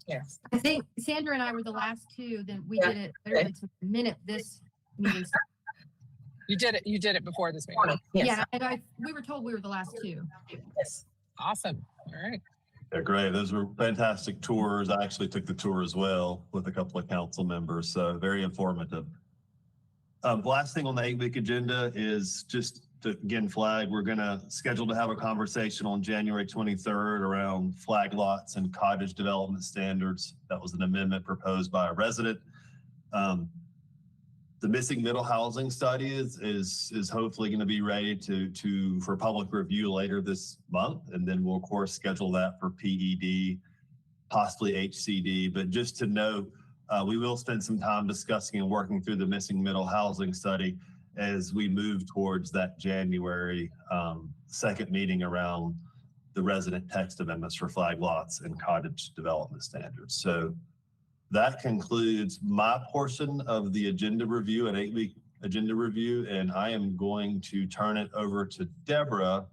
Yes. I think Sandra and I were the last two, then we did it literally to the minute this meeting started. You did it before this meeting. Yes. Yeah, and we were told we were the last two. Yes. Awesome, all right. Yeah, great. Those were fantastic tours. I actually took the tour as well with a couple of council members, so very informative. Last thing on the 8-week agenda is just to again flag, we're gonna schedule to have a conversation on January 23rd around flag lots and cottage development standards. That was an amendment proposed by a resident. The missing middle housing study is hopefully going to be ready for public review later this month, and then we'll of course schedule that for PED, possibly HCD. But just to note, we will spend some time discussing and working through the missing middle housing study as we move towards that January second meeting around the resident text amendments for flag lots and cottage development standards. So that concludes my portion of the agenda review, an 8-week agenda review, and I am going to turn it over to Deborah,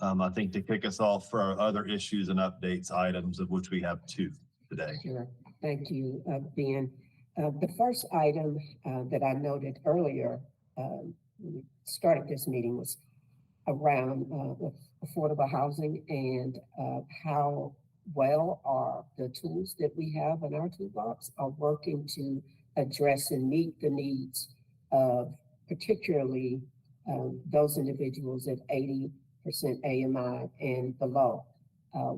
I think, to kick us off for our other issues and updates items, of which we have 2 today. Sure. Thank you, Ben. The first item that I noted earlier when we started this meeting was around affordable housing and how well are the tools that we have in our toolbox are working to address and meet the needs of particularly those individuals at 80% AMI and below.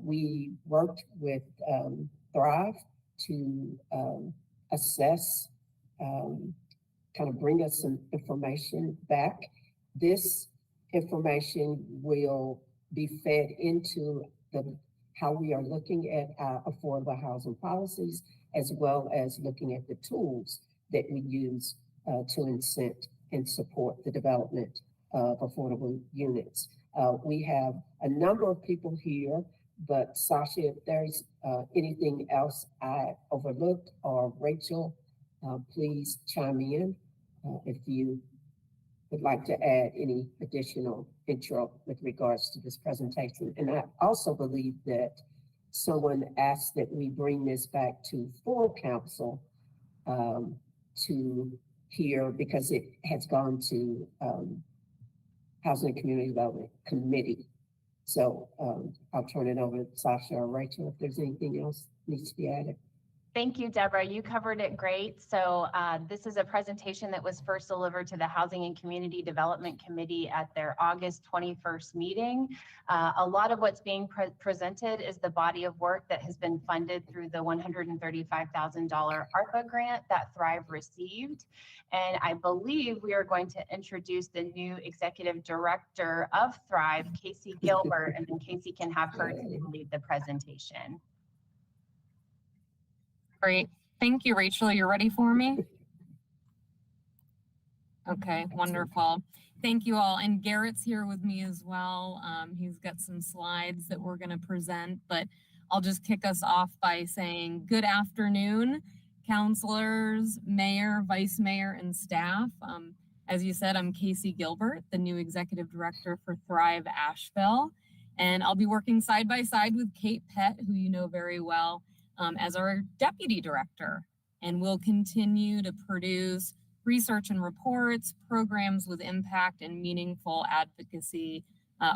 We worked with Thrive to assess, kind of bring us some information back. This information will be fed into how we are looking at our affordable housing policies, as well as looking at the tools that we use to incent and support the development of affordable units. We have a number of people here, but Sasha, if there's anything else I overlooked, or Rachel, please chime in if you would like to add any additional intro with regards to this presentation. And I also believe that someone asked that we bring this back to full council to hear, because it has gone to Housing and Community Development Committee. So I'll turn it over to Sasha or Rachel if there's anything else needs to be added. Thank you, Deborah. You covered it great. So this is a presentation that was first delivered to the Housing and Community Development Committee at their August 21st meeting. A lot of what's being presented is the body of work that has been funded through the $135,000 ARPA grant that Thrive received. And I believe we are going to introduce the new executive director of Thrive, Casey Gilbert, and then Casey can have her to lead the presentation. Great. Thank you, Rachel. You're ready for me? Okay, wonderful. Thank you all. And Garrett's here with me as well. He's got some slides that we're going to present, but I'll just kick us off by saying good afternoon, counselors, mayor, vice mayor, and staff. As you said, I'm Casey Gilbert, the new executive director for Thrive Asheville, and I'll be working side by side with Kate Pett, who you know very well, as our deputy director, and we'll continue to produce research and reports, programs with impact and meaningful advocacy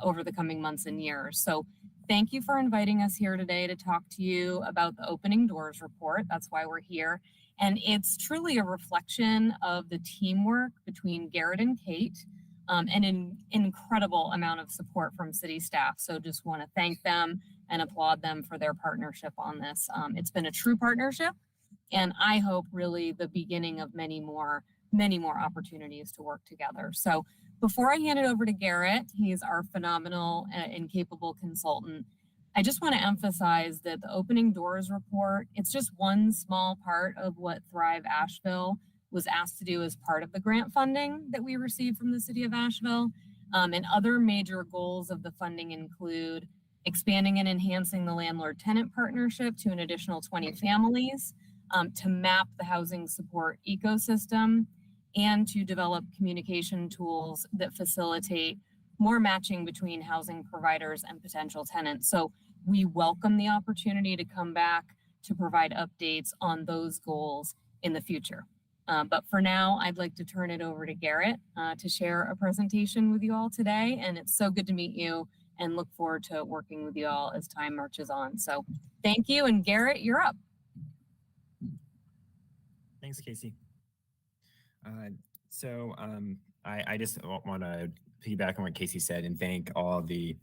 over the coming months and years. So thank you for inviting us here today to talk to you about the Opening Doors report. That's why we're here. And it's truly a reflection of the teamwork between Garrett and Kate, and an incredible amount of support from city staff. So just want to thank them and applaud them for their partnership on this. It's been a true partnership, and I hope really the beginning of many more opportunities to work together. So before I hand it over to Garrett, he's our phenomenal and capable consultant, I just want to emphasize that the Opening Doors report, it's just one small part of what Thrive Asheville was asked to do as part of the grant funding that we received from the city of Asheville. And other major goals of the funding include expanding and enhancing the landlord-tenant partnership to an additional 20 families, to map the housing support ecosystem, and to develop communication tools that facilitate more matching between housing providers and potential tenants. So we welcome the opportunity to come back to provide updates on those goals in the future. But for now, I'd like to turn it over to Garrett to share a presentation with you all today. And it's so good to meet you and look forward to working with you all as time marches on. So thank you. And Garrett, you're up. Thanks, Casey. I just want to piggyback on what Casey said and thank all the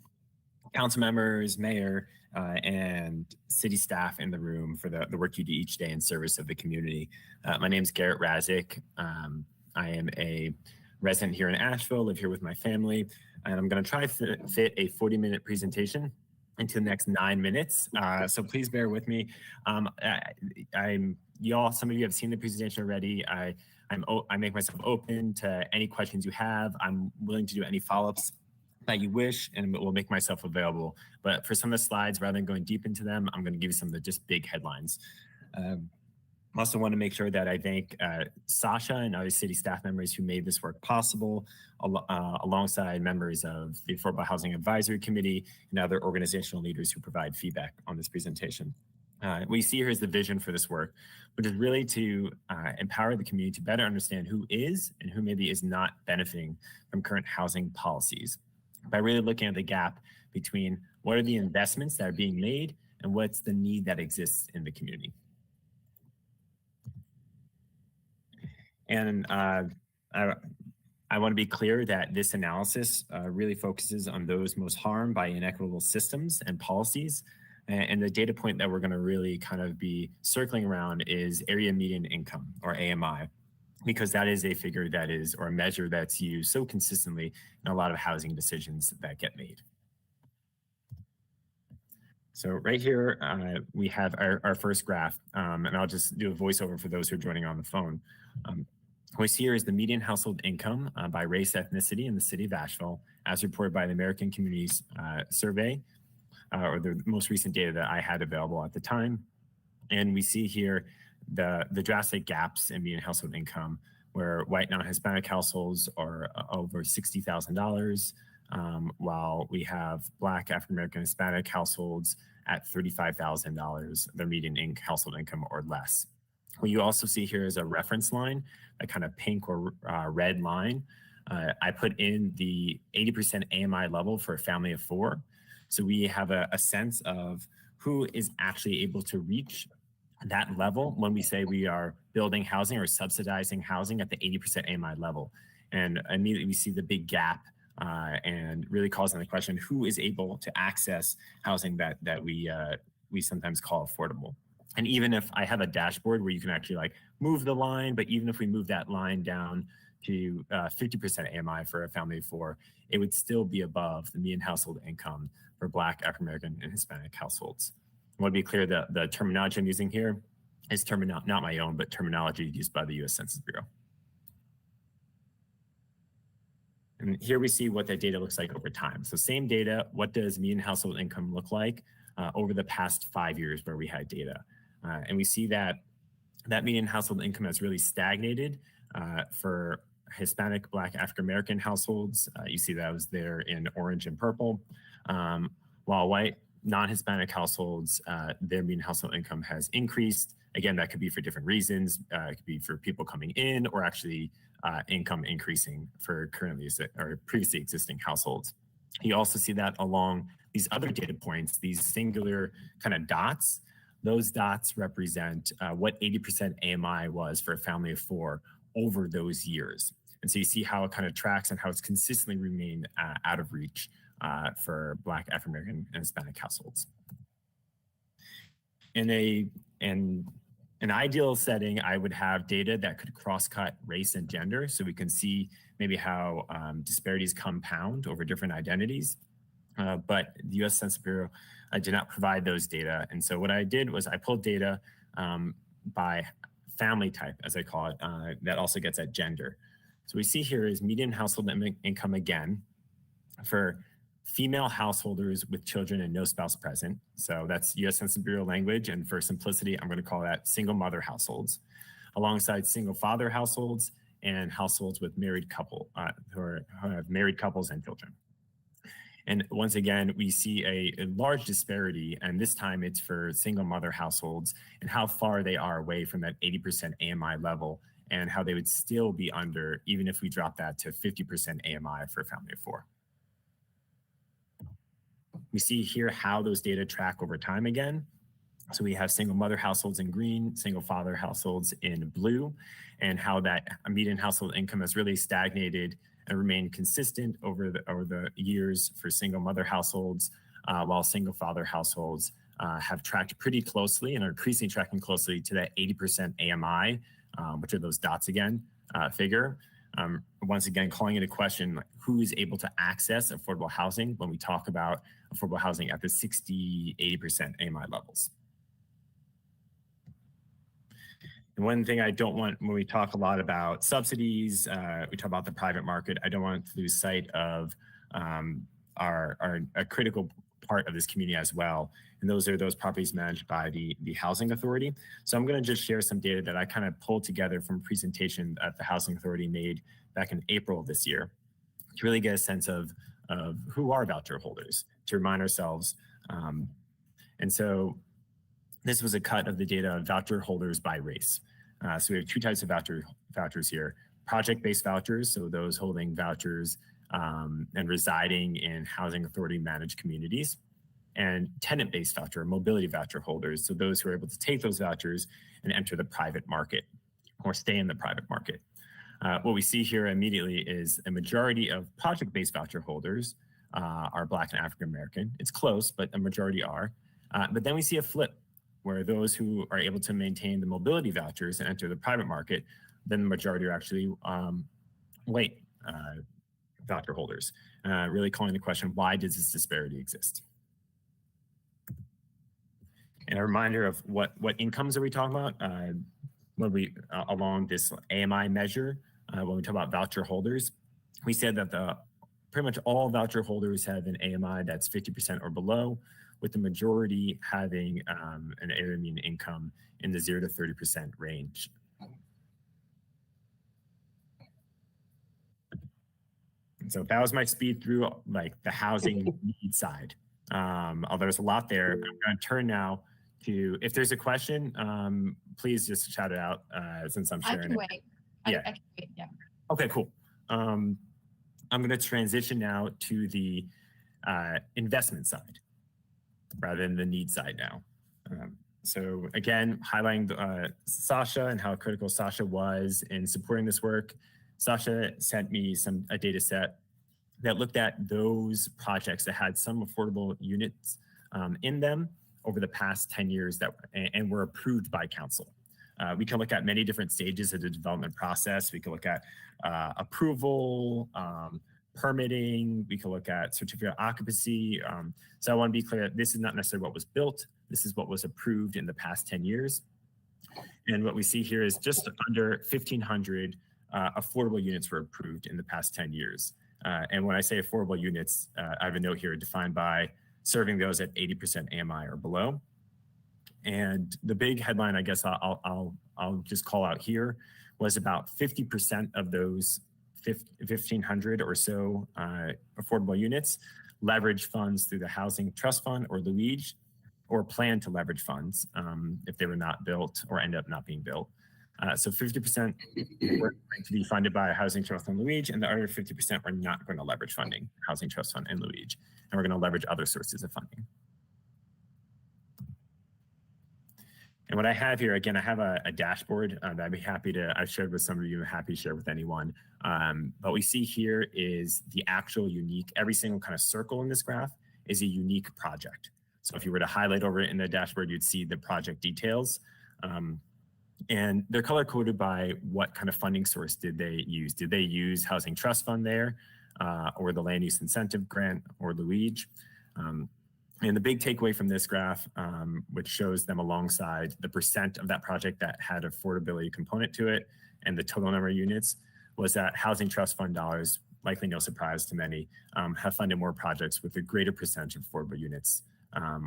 council members, mayor, and city staff in the room for the work you do each day in service of the community. My name is Garrett Razik. I am a resident here in Asheville, live here with my family, and I'm going to try to fit a 40-minute presentation into the next 9 minutes. So please bear with me. Some of you have seen the presentation already. I make myself open to any questions you have. I'm willing to do any follow-ups that you wish, and will make myself available. But for some of the slides, rather than going deep into them, I'm going to give you some of the just big headlines. I also want to make sure that I thank Sasha and other city staff members who made this work possible, alongside members of the Affordable Housing Advisory Committee and other organizational leaders who provide feedback on this presentation. What you see here is the vision for this work, which is really to empower the community to better understand who is and who maybe is not benefiting from current housing policies, by really looking at the gap between what are the investments that are being made and what's the need that exists in the community. And I want to be clear that this analysis really focuses on those most harmed by inequitable systems and policies. And the data point that we're going to really kind of be circling around is area median income, or AMI, because that is a figure that is, or a measure that's used so consistently in a lot of housing decisions that get made. So right here, we have our first graph, and I'll just do a voiceover for those who are joining on the phone. What we see here is the median household income by race, ethnicity in the city of Asheville, as reported by the American Communities Survey, or the most recent data that I had available at the time. And we see here the drastic gaps in median household income, where white non-Hispanic households are over $60,000, while we have Black, African-American, Hispanic households at $35,000, their median household income or less. What you also see here is a reference line, a kind of pink or red line. I put in the 80% AMI level for a family of 4. So we have a sense of who is actually able to reach that level when we say we are building housing or subsidizing housing at the 80% AMI level. And immediately we see the big gap and really calls into the question, who is able to access housing that we sometimes call affordable. And even if I have a dashboard where you can actually like move the line, but even if we move that line down to 50% AMI for a family of 4, it would still be above the median household income for Black, African American, and Hispanic households. I want to be clear that the terminology I'm using here is not my own, but terminology used by the U.S. Census Bureau. And here we see what that data looks like over time. So same data, what does median household income look like over the past 5 years where we had data? And we see that median household income has really stagnated for Hispanic, Black, African American households. You see that was there in orange and purple, while white, non-Hispanic households, their median household income has increased. Again, that could be for different reasons. It could be for people coming in or actually income increasing for currently or previously existing households. You also see that along these other data points, these singular kind of dots. Those dots represent what 80% AMI was for a family of 4 over those years. And so you see how it kind of tracks and how it's consistently remained out of reach for Black, African American, and Hispanic households. In an ideal setting, I would have data that could cross-cut race and gender, so we can see maybe how disparities compound over different identities. But the U.S. Census Bureau did not provide those data. And so what I did was I pulled data by family type, as I call it, that also gets at gender. So we see here is median household income again for female householders with children and no spouse present. So that's U.S. Census Bureau language. And for simplicity, I'm going to call that single mother households, alongside single father households and households with married couple who have married couples and children. And once again, we see a large disparity, and this time it's for single mother households and how far they are away from that 80% AMI level and how they would still be under, even if we drop that to 50% AMI for a family of 4. We see here how those data track over time again. So we have single mother households in green, single father households in blue, and how that median household income has really stagnated and remained consistent over the years for single mother households, while single father households have tracked pretty closely and are increasingly tracking closely to that 80% AMI, which are those dots again, figure. Once again, calling into question like, who is able to access affordable housing when we talk about affordable housing at the 60, 80% AMI levels. And one thing I don't want when we talk a lot about subsidies, we talk about the private market, I don't want to lose sight of a critical part of this community as well. And those are those properties managed by the Housing Authority. So I'm going to just share some data that I kind of pulled together from a presentation that the Housing Authority made back in April of this year to really get a sense of who are voucher holders, to remind ourselves. And so this was a cut of the data of voucher holders by race. So we have 2 types of vouchers here. Project-based vouchers, so those holding vouchers and residing in Housing Authority managed communities, and tenant-based voucher, mobility voucher holders, so those who are able to take those vouchers and enter the private market or stay in the private market. What we see here immediately is a majority of project-based voucher holders are Black and African American. It's close, but a majority are. But then we see a flip where those who are able to maintain the mobility vouchers and enter the private market, then the majority are actually white voucher holders, really calling the question, why does this disparity exist? And a reminder of what incomes are we talking about when we along this AMI measure, when we talk about voucher holders, we said that pretty much all voucher holders have an AMI that's 50% or below, with the majority having an area median income in the 0 to 30% range. And so that was my speed through like the housing need side. There's a lot there. I'm going to turn now to, if there's a question, please just shout it out since I'm sharing it. Wait. Yeah. I can wait. Yeah. Okay, cool. I'm going to transition now to the investment side rather than the need side now. So again, highlighting Sasha and how critical Sasha was in supporting this work. Sasha sent me a data set that looked at those projects that had some affordable units in them over the past 10 years and were approved by council. We can look at many different stages of the development process. We can look at approval, permitting, we can look at certificate of occupancy. So I want to be clear, this is not necessarily what was built. This is what was approved in the past 10 years. And what we see here is just under 1,500 affordable units were approved in the past 10 years. And when I say affordable units, I have a note here defined by serving those at 80% AMI or below. And the big headline, I guess I'll just call out here, was about 50% of those 1,500 or so affordable units leverage funds through the Housing Trust Fund or LUIGE, or plan to leverage funds if they were not built or end up not being built. So 50% were going to be funded by Housing Trust Fund and LUIGE, and the other 50% were not going to leverage funding, Housing Trust Fund and LUIGE, and we're going to leverage other sources of funding. And what I have here, again, I have a dashboard that I'd be happy to, I've shared with some of you, happy to share with anyone. But we see here is the actual unique, every single kind of circle in this graph is a unique project. So if you were to highlight over it in the dashboard, you'd see the project details. And they're color coded by what kind of funding source did they use? Did they use Housing Trust Fund there, or the Land Use Incentive Grant, or LUIGE? And the big takeaway from this graph, which shows them alongside the percent of that project that had affordability component to it and the total number of units, was that Housing Trust Fund dollars, likely no surprise to many, have funded more projects with a greater percentage of affordable units,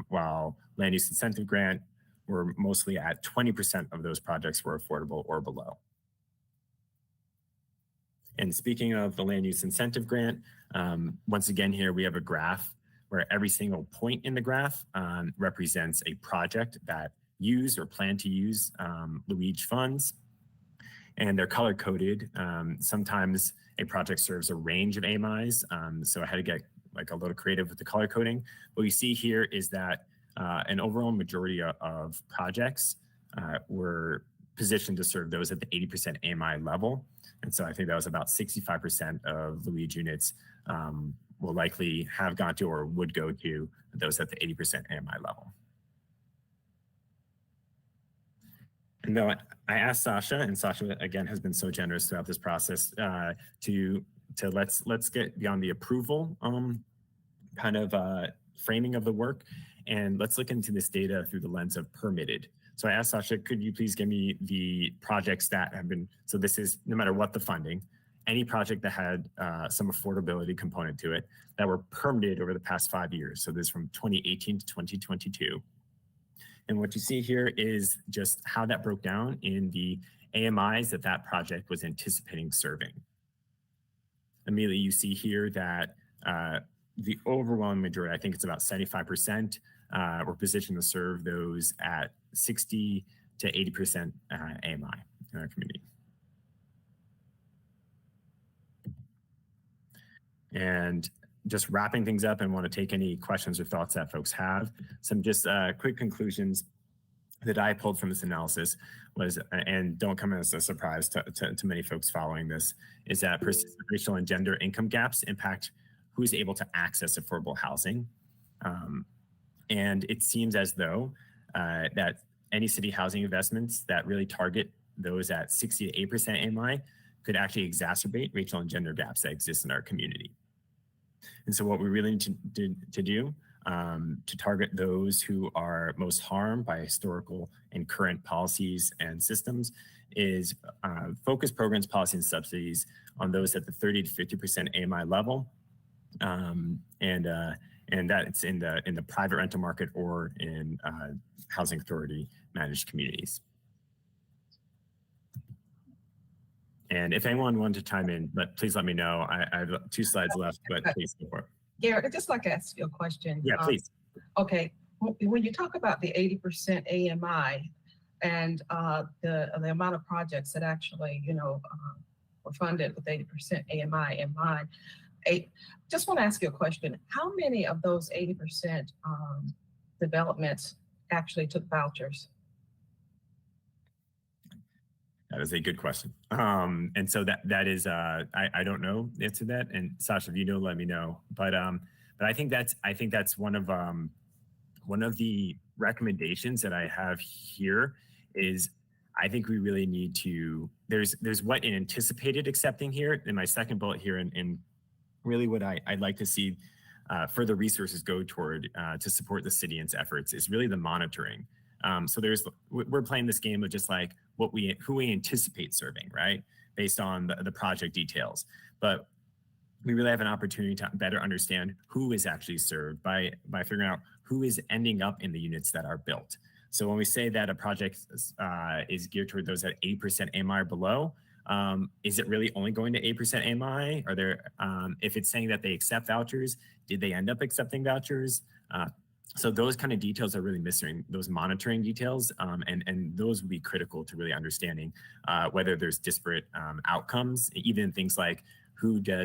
while Land Use Incentive Grant were mostly at 20% of those projects were affordable or below. And speaking of the Land Use Incentive Grant, once again here we have a graph where every single point in the graph represents a project that used or planned to use LUIGE funds. And they're color coded. Sometimes a project serves a range of AMIs. So I had to get like a little creative with the color coding. What we see here is that an overall majority of projects were positioned to serve those at the 80% AMI level. And so I think that was about 65% of LUIGE units will likely have gone to or would go to those at the 80% AMI level. And though I asked Sasha, and Sasha again has been so generous throughout this process, to let's get beyond the approval kind of framing of the work, and let's look into this data through the lens of permitted. So I asked Sasha, could you please give me the projects that have been, so this is no matter what the funding, any project that had some affordability component to it that were permitted over the past 5 years. So this is from 2018 to 2022. And what you see here is just how that broke down in the AMIs that project was anticipating serving. Immediately you see here that the overwhelming majority, I think it's about 75%, were positioned to serve those at 60 to 80% AMI in our community. And just wrapping things up, and want to take any questions or thoughts that folks have. Some just quick conclusions that I pulled from this analysis was, and don't come as a surprise to many folks following this, is that persistent racial and gender income gaps impact who's able to access affordable housing. And it seems as though that any city housing investments that really target those at 60 to 8% AMI could actually exacerbate racial and gender gaps that exist in our community. And so what we really need to do to target those who are most harmed by historical and current policies and systems is focus programs, policies, and subsidies on those at the 30 to 50% AMI level. And that's in the private rental market or in housing authority managed communities. And if anyone wanted to chime in, but please let me know. I have 2 slides left, but please go for it. Garrett, I'd just like to ask you a question. Yeah, please. Okay, when you talk about the 80% AMI and the amount of projects that actually, were funded with 80% AMI in mind, just want to ask you a question. How many of those 80% developments actually took vouchers? That is a good question. And so that is I don't know the answer to that. And Sasha, if you know, let me know. But I think that's one of the recommendations that I have here is I think we really need to there's what an anticipated accepting here in my second bullet here and really what I'd like to see further resources go toward to support the city and its efforts is really the monitoring. So we're playing this game of just like who we anticipate serving, right? Based on the project details. But we really have an opportunity to better understand who is actually served by figuring out who is ending up in the units that are built. So when we say that a project is geared toward those at 8% AMI or below, is it really only going to 8% AMI? Are there, if it's saying that they accept vouchers, did they end up accepting vouchers? So those kind of details are really missing, those monitoring details, and those would be critical to really understanding whether there's disparate outcomes, even things like who do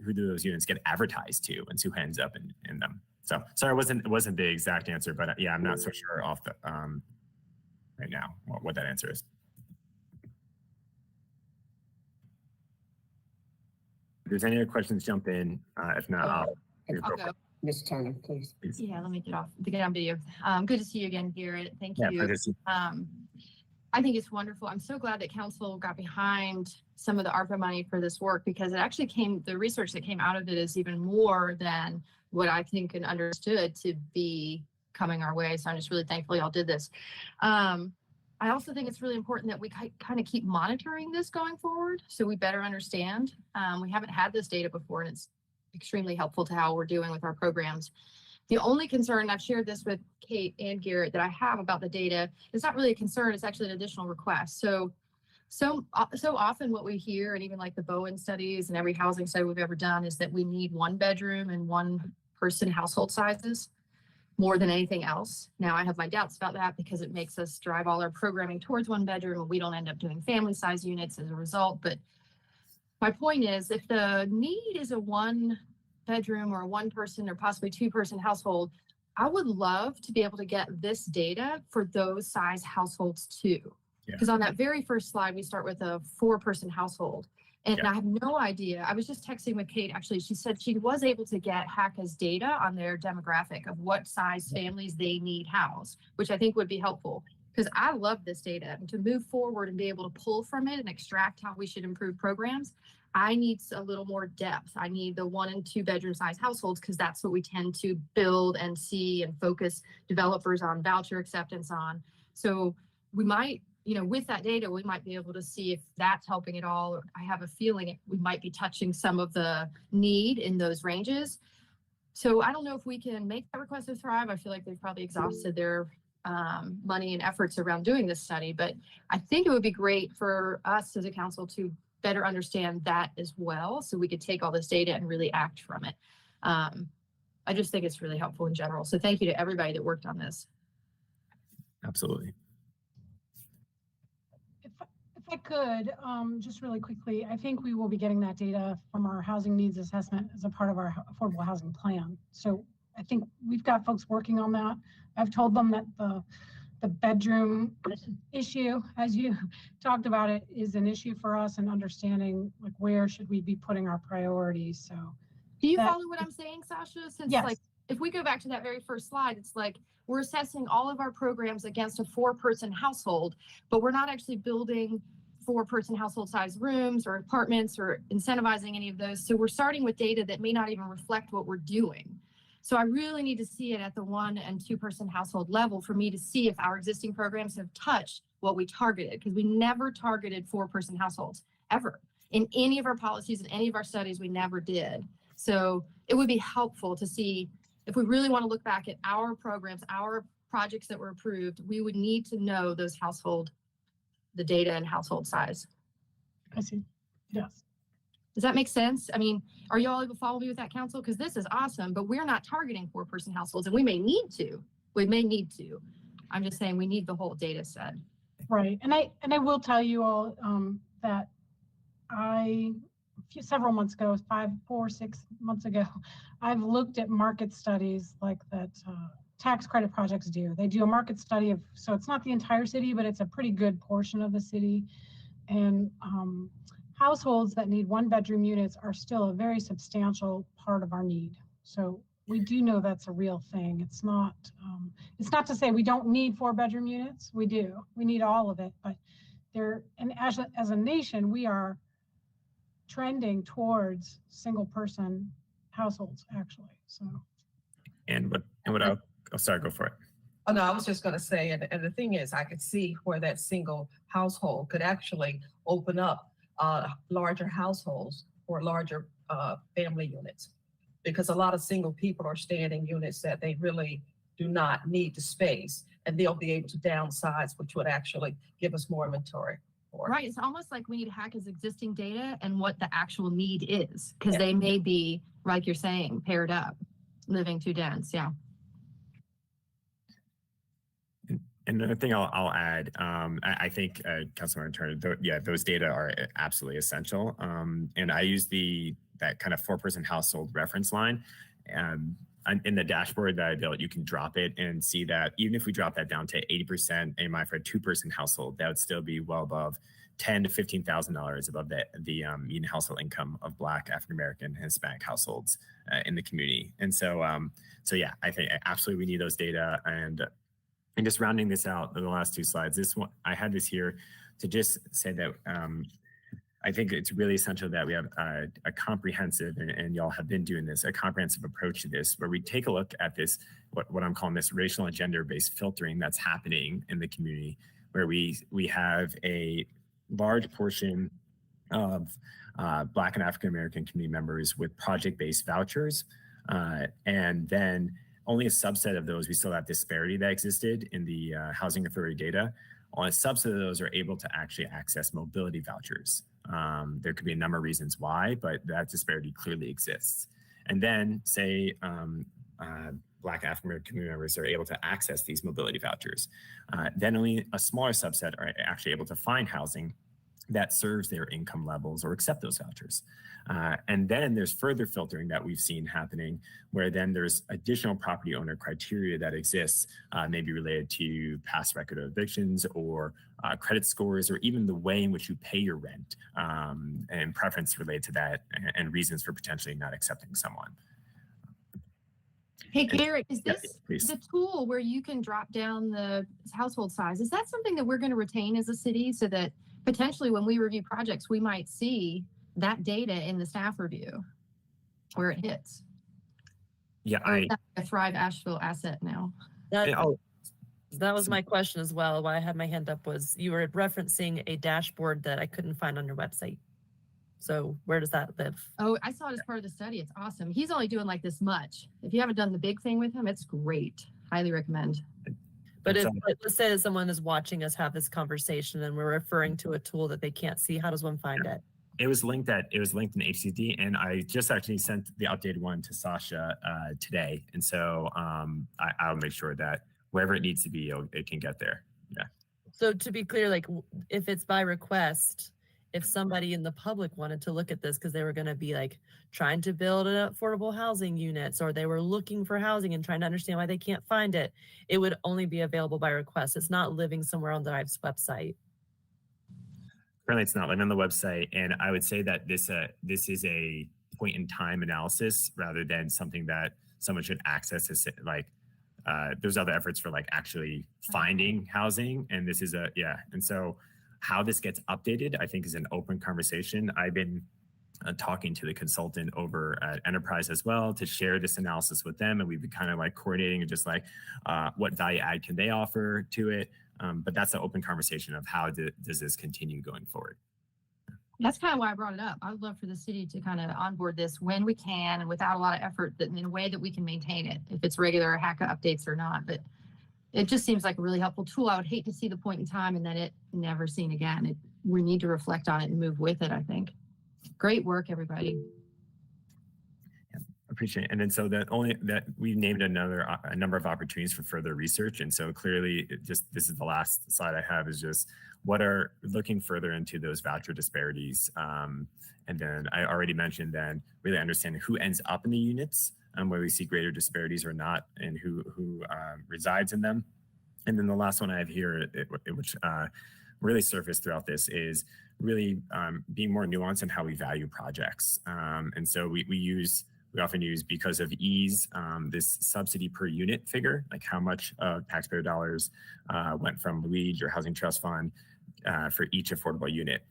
those units get advertised to and who ends up in them. So sorry, it wasn't the exact answer, but yeah, I'm not so sure off the right now what that answer is. If there's any other questions, jump in. If not, I'll go. Ms. Turner, please. Yeah, let me get on video. Good to see you again, Garrett. Thank you. Good to see you. I think it's wonderful. I'm so glad that council got behind some of the ARPA money for this work because it actually the research that came out of it is even more than what I think and understood to be coming our way. So I'm just really thankful y'all did this. I also think it's really important that we kind of keep monitoring this going forward so we better understand. We haven't had this data before and it's extremely helpful to how we're doing with our programs. The only concern, I've shared this with Kate and Garrett, that I have about the data, it's not really a concern, it's actually an additional request. So often what we hear, and even like the Bowen studies and every housing study we've ever done, is that we need 1 bedroom and 1 person household sizes more than anything else. Now I have my doubts about that because it makes us drive all our programming towards 1 bedroom and we don't end up doing family size units as a result. But my point is, if the need is a 1 bedroom or a 1 person or possibly 2 person household, I would love to be able to get this data for those size households too. Because on that very first slide, we start with a 4 person household. And I have no idea. I was just texting with Kate, actually. She said she was able to get HACA's data on their demographic of what size families they need housed, which I think would be helpful. Because I love this data, and to move forward and be able to pull from it and extract how we should improve programs, I need a little more depth. I need the 1 and 2 bedroom size households because that's what we tend to build and see and focus developers on voucher acceptance on. So we might, with that data, we might be able to see if that's helping at all. I have a feeling we might be touching some of the need in those ranges. So I don't know if we can make that request of Thrive. I feel like they've probably exhausted their money and efforts around doing this study, but I think it would be great for us as a council to better understand that as well, so we could take all this data and really act from it. I just think it's really helpful in general. So thank you to everybody that worked on this. Absolutely. If I could, just really quickly, I think we will be getting that data from our housing needs assessment as a part of our affordable housing plan. So I think we've got folks working on that. I've told them that the bedroom issue, as you talked about it, is an issue for us, and understanding like where should we be putting our priorities. So do you follow what I'm saying, Sasha? Since yes. Like if we go back to that very first slide, it's like we're assessing all of our programs against a 4 person household, but we're not actually building 4 person household size rooms or apartments or incentivizing any of those. So we're starting with data that may not even reflect what we're doing. So I really need to see it at the 1 and 2 person household level for me to see if our existing programs have touched what we targeted, because we never targeted 4 person households ever in any of our policies and any of our studies. We never did. So it would be helpful to see if we really want to look back at our programs, our projects that were approved, we would need to know those the data and household size. I see. Yes. Does that make sense? I mean, are y'all able to follow me with that, council? Because this is awesome, but we're not targeting 4 person households, and we may need to. I'm just saying we need the whole data set. Right, and I will tell you all that several months ago, 5, 4, 6 months ago, I've looked at market studies like that tax credit projects do. They do a market study of, so it's not the entire city, but it's a pretty good portion of the city. And households that need 1-bedroom units are still a very substantial part of our need. So we do know that's a real thing. It's not to say we don't need 4-bedroom units. We do. We need all of it. But and as a nation, we are trending towards single person households, actually. So. And oh, sorry, go for it. Oh, no, I was just going to say, and the thing is, I could see where that single household could actually open up larger households or larger family units, because a lot of single people are staying in units that they really do not need the space, and they'll be able to downsize, which would actually give us more inventory. Right. It's almost like we need to hack his existing data and what the actual need is, because they may be, like you're saying, paired up, living too dense. Yeah. And another thing I'll add, I think Councilmember Turner, those data are absolutely essential. And I use that kind of 4-person household reference line. In the dashboard that I built, you can drop it and see that even if we drop that down to 80% AMI for a 2-person household, that would still be well above $10,000 to $15,000 above the median household income of Black, African American, and Hispanic households in the community. And so yeah, I think absolutely we need those data. And just rounding this out, the last 2 slides, this one, I had this here to just say that I think it's really essential that we have a comprehensive, and y'all have been doing this, a comprehensive approach to this, where we take a look at this, what I'm calling this racial and gender-based filtering that's happening in the community, where we have a large portion of Black and African American community members with project-based vouchers, and then only a subset of those, we still have disparity that existed in the housing authority data. Only a subset of those are able to actually access mobility vouchers. There could be a number of reasons why, but that disparity clearly exists. And then say Black African American community members are able to access these mobility vouchers. Then only a smaller subset are actually able to find housing that serves their income levels or accept those vouchers. And then there's further filtering that we've seen happening, where then there's additional property owner criteria that exists, maybe related to past record of evictions or credit scores, or even the way in which you pay your rent, and preference related to that, and reasons for potentially not accepting someone. Hey, Garrett, is this please. the tool where you can drop down the household size? Is that something that we're going to retain as a city, so that potentially when we review projects, we might see that data in the staff review where it hits? Yeah, a Thrive Asheville asset now. That was my question as well. Why I had my hand up was you were referencing a dashboard that I couldn't find on your website. So where does that live? Oh, I saw it as part of the study. It's awesome. He's only doing like this much. If you haven't done the big thing with him, it's great. Highly recommend. But let's say that someone is watching us have this conversation and we're referring to a tool that they can't see. How does one find it? It was linked in HCD, and I just actually sent the updated one to Sasha today. And so I'll make sure that wherever it needs to be, it can get there. Yeah. So to be clear, like if it's by request, if somebody in the public wanted to look at this because they were going to be like trying to build affordable housing units, or they were looking for housing and trying to understand why they can't find it, it would only be available by request. It's not living somewhere on the Thrive's website. Currently, it's not living on the website, and I would say that this is a point in time analysis rather than something that someone should access. There's other efforts for like actually finding housing, and this is and so how this gets updated, I think, is an open conversation. I've been talking to the consultant over at Enterprise as well to share this analysis with them, and we've been kind of like coordinating and just like what value add can they offer to it. But that's an open conversation of how does this continue going forward. That's kind of why I brought it up. I would love for the city to kind of onboard this when we can and without a lot of effort, that in a way that we can maintain it, if it's regular HACA updates or not. But it just seems like a really helpful tool. I would hate to see the point in time and then it never seen again. We need to reflect on it and move with it, I think. Great work, everybody. Appreciate it. And then so that we named a number of opportunities for further research. And so clearly this is the last slide I have, is just what are looking further into those voucher disparities. And then I already mentioned then really understanding who ends up in the units, whether we see greater disparities or not, and who resides in them. And then the last one I have here, which really surfaced throughout this, is really being more nuanced in how we value projects. And so we often use, because of ease, this subsidy per unit figure, like how much taxpayer dollars went from LUIG or Housing Trust Fund for each affordable unit.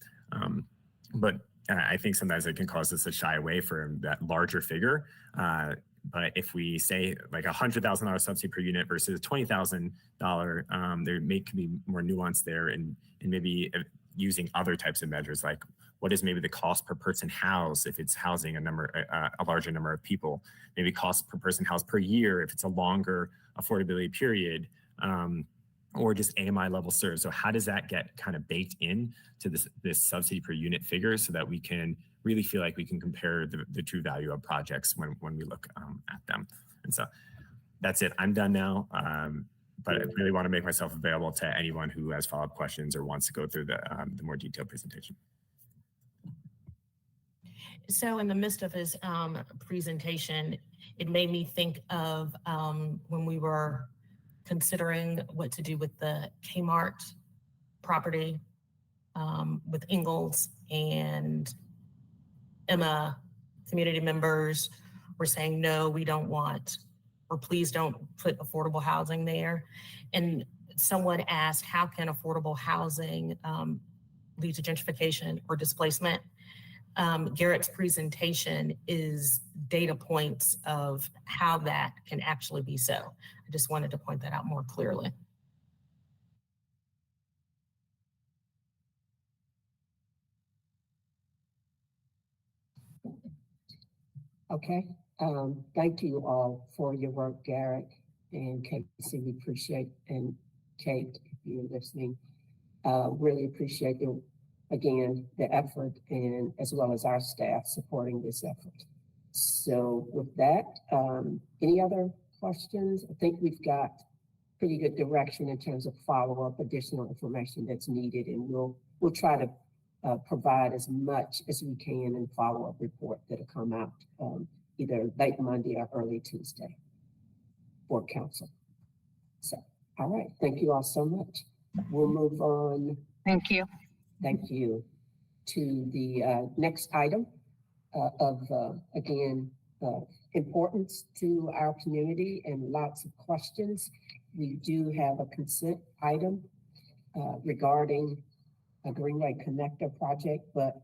But I think sometimes it can cause us to shy away from that larger figure. But if we say like $100,000 subsidy per unit versus $20,000, there could be more nuance there, and maybe using other types of measures, like what is maybe the cost per person housed if it's housing a larger number of people, maybe cost per person housed per year if it's a longer affordability period, or just AMI level served. So how does that get kind of baked in to this subsidy per unit figure, so that we can really feel like we can compare the true value of projects when we look at them? And so that's it. I'm done now. But I really want to make myself available to anyone who has follow-up questions or wants to go through the more detailed presentation. So in the midst of his presentation, it made me think of when we were considering what to do with the Kmart property with Ingalls, and Emma community members were saying, no, we don't want, or please don't put affordable housing there. And someone asked, how can affordable housing lead to gentrification or displacement? Garrett's presentation is data points of how that can actually be so. I just wanted to point that out more clearly. Okay. Thank you all for your work, Garrett and Casey. We appreciate, and Kate, if you're listening, really appreciate the effort, and as well as our staff supporting this effort. So with that, any other questions? I think we've got pretty good direction in terms of follow-up, additional information that's needed, and we'll try to provide as much as we can in follow-up report that'll come out either late Monday or early Tuesday for council. So, all right, thank you all so much. We'll move on. Thank you. Thank you. To the next item of, importance to our community and lots of questions. We do have a consent item regarding a Greenway Connector project, but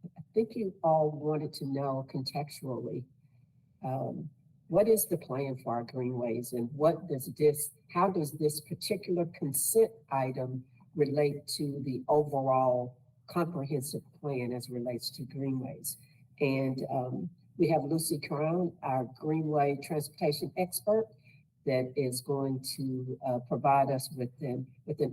I think you all wanted to know contextually, what is the plan for our greenways, and how does this particular consent item relate to the overall comprehensive plan as it relates to greenways? And we have Lucy Crown, our Greenway transportation expert, that is going to provide us with an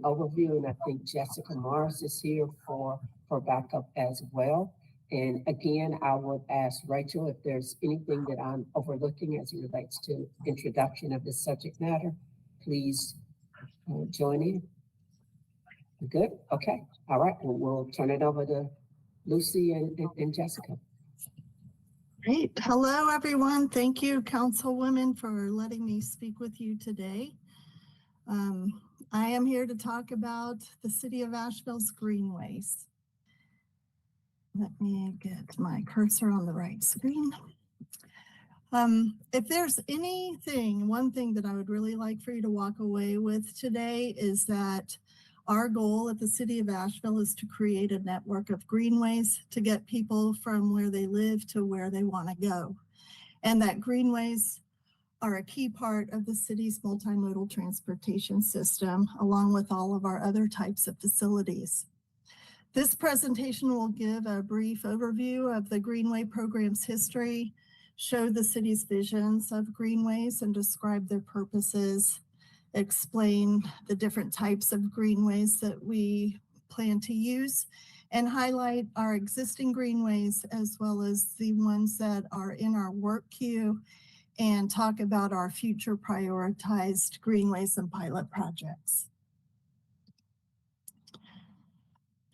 overview. And I think Jessica Morris is here for backup as well. And again, I would ask Rachel if there's anything that I'm overlooking as it relates to introduction of this subject matter. Please join in. Good. Okay. All right. Well, we'll turn it over to Lucy and Jessica. Great. Hello, everyone. Thank you, Councilwoman, for letting me speak with you today. I am here to talk about the City of Asheville's greenways. Let me get my cursor on the right screen. If there's one thing that I would really like for you to walk away with today is that our goal at the City of Asheville is to create a network of greenways to get people from where they live to where they want to go. And that greenways are a key part of the city's multimodal transportation system, along with all of our other types of facilities. This presentation will give a brief overview of the Greenway program's history, show the city's visions of greenways and describe their purposes, explain the different types of greenways that we plan to use, and highlight our existing greenways as well as the ones that are in our work queue, and talk about our future prioritized greenways and pilot projects.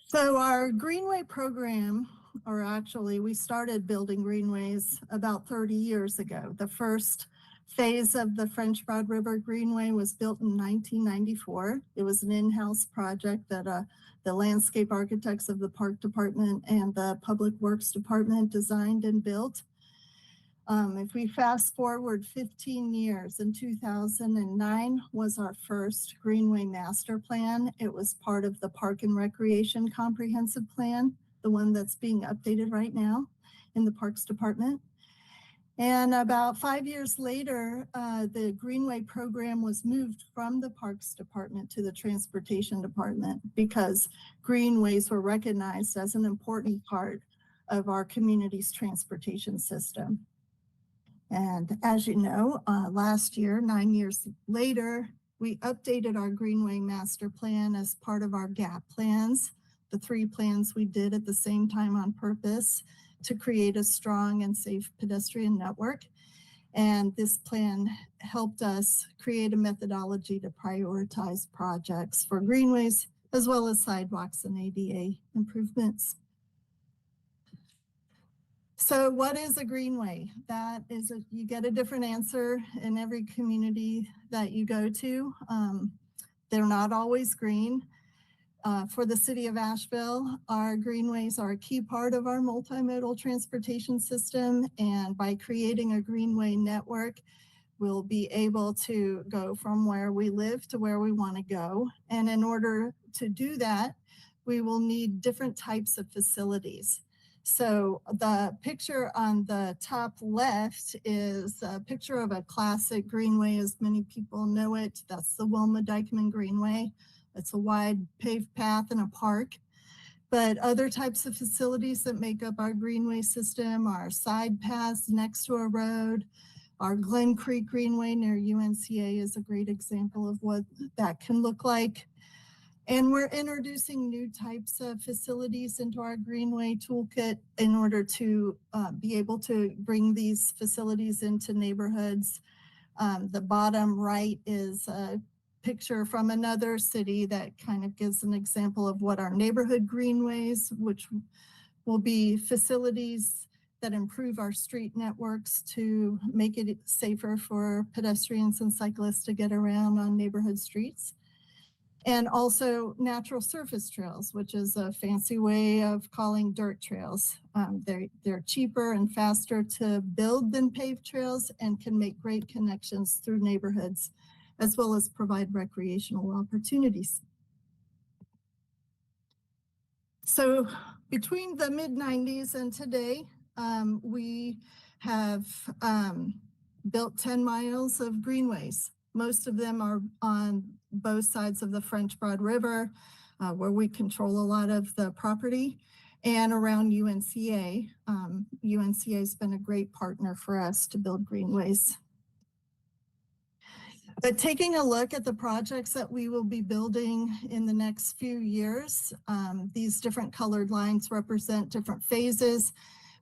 So our Greenway program or actually we started building greenways about 30 years ago. The first phase of the French Broad River Greenway was built in 1994. It was an in-house project that the landscape architects of the Park Department and the Public Works Department designed and built. If we fast forward 15 years, in 2009 was our first Greenway Master Plan. It was part of the Park and Recreation Comprehensive Plan, the one that's being updated right now in the Parks Department. And about 5 years later, the Greenway program was moved from the Parks Department to the Transportation Department because greenways were recognized as an important part of our community's transportation system. And as you know, last year, 9 years later, we updated our Greenway Master Plan as part of our GAP plans, the 3 plans we did at the same time on purpose to create a strong and safe pedestrian network. And this plan helped us create a methodology to prioritize projects for greenways, as well as sidewalks and ADA improvements. So what is a greenway? That is, you get a different answer in every community that you go to. They're not always green. For the city of Asheville, our greenways are a key part of our multimodal transportation system. And by creating a greenway network, we'll be able to go from where we live to where we want to go. And in order to do that, we will need different types of facilities. So the picture on the top left is a picture of a classic greenway, as many people know it. That's the Wilma Dykeman Greenway. It's a wide paved path in a park. But other types of facilities that make up our greenway system are side paths next to a road. Our Glen Creek Greenway near UNCA is a great example of what that can look like. And we're introducing new types of facilities into our Greenway toolkit in order to be able to bring these facilities into neighborhoods. The bottom right is a picture from another city that kind of gives an example of what our neighborhood greenways, which will be facilities that improve our street networks to make it safer for pedestrians and cyclists to get around on neighborhood streets. And also natural surface trails, which is a fancy way of calling dirt trails. They're cheaper and faster to build than paved trails and can make great connections through neighborhoods, as well as provide recreational opportunities. So between the mid-90s and today, we have built 10 miles of greenways. Most of them are on both sides of the French Broad River, where we control a lot of the property, and around UNCA. UNCA has been a great partner for us to build greenways. But taking a look at the projects that we will be building in the next few years, these different colored lines represent different phases,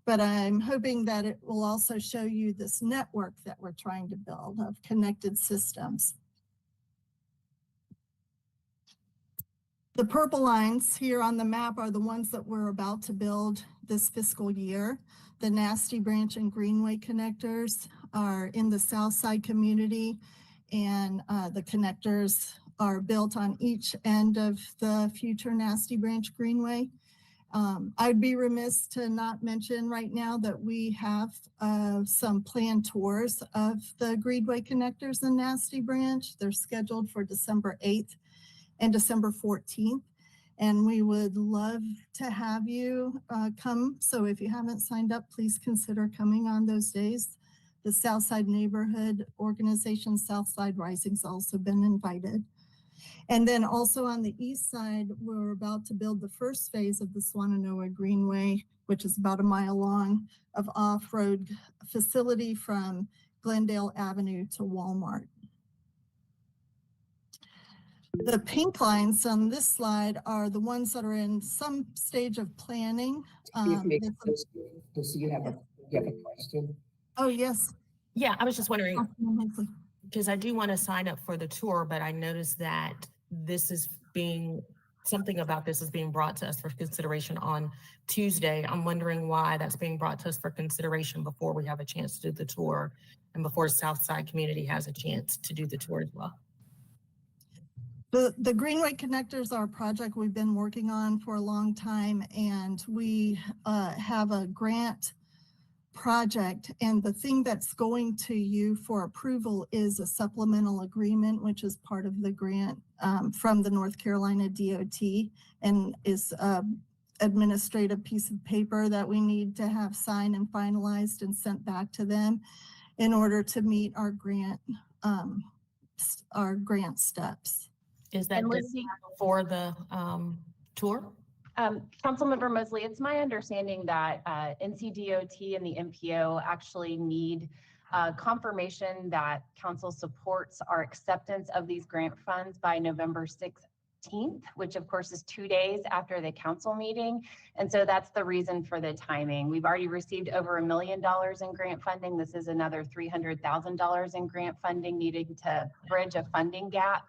but I'm hoping that it will also show you this network that we're trying to build of connected systems. The purple lines here on the map are the ones that we're about to build this fiscal year. The Nasty Branch and Greenway connectors are in the South Side community, and the connectors are built on each end of the future Nasty Branch Greenway. I'd be remiss to not mention right now that we have some planned tours of the Greenway connectors in Nasty Branch. They're scheduled for December 8th and December 14th. And we would love to have you come. So if you haven't signed up, please consider coming on those days. The Southside Neighborhood Organization, Southside Rising's also been invited. And then also on the east side, we're about to build the first phase of the Swannanoa Greenway, which is about a mile long, of off-road facility from Glendale Avenue to Walmart. The pink lines on this slide are the ones that are in some stage of planning. So you have a question? Oh, yes. Yeah, I was just wondering, because I do want to sign up for the tour, but I noticed that this is being something about this is being brought to us for consideration on Tuesday. I'm wondering why that's being brought to us for consideration before we have a chance to do the tour and before Southside community has a chance to do the tour as well. The Greenway Connectors are a project we've been working on for a long time, and we have a grant project, and the thing that's going to you for approval is a supplemental agreement, which is part of the grant from the North Carolina DOT, and is administrative piece of paper that we need to have signed and finalized and sent back to them in order to meet our grant steps. Is that for the tour? Councilmember Mosley, it's my understanding that NCDOT and the MPO actually need confirmation that council supports our acceptance of these grant funds by November 16th, which of course is 2 days after the council meeting. And so that's the reason for the timing. We've already received over $1 million in grant funding. This is another $300,000 in grant funding needed to bridge a funding gap.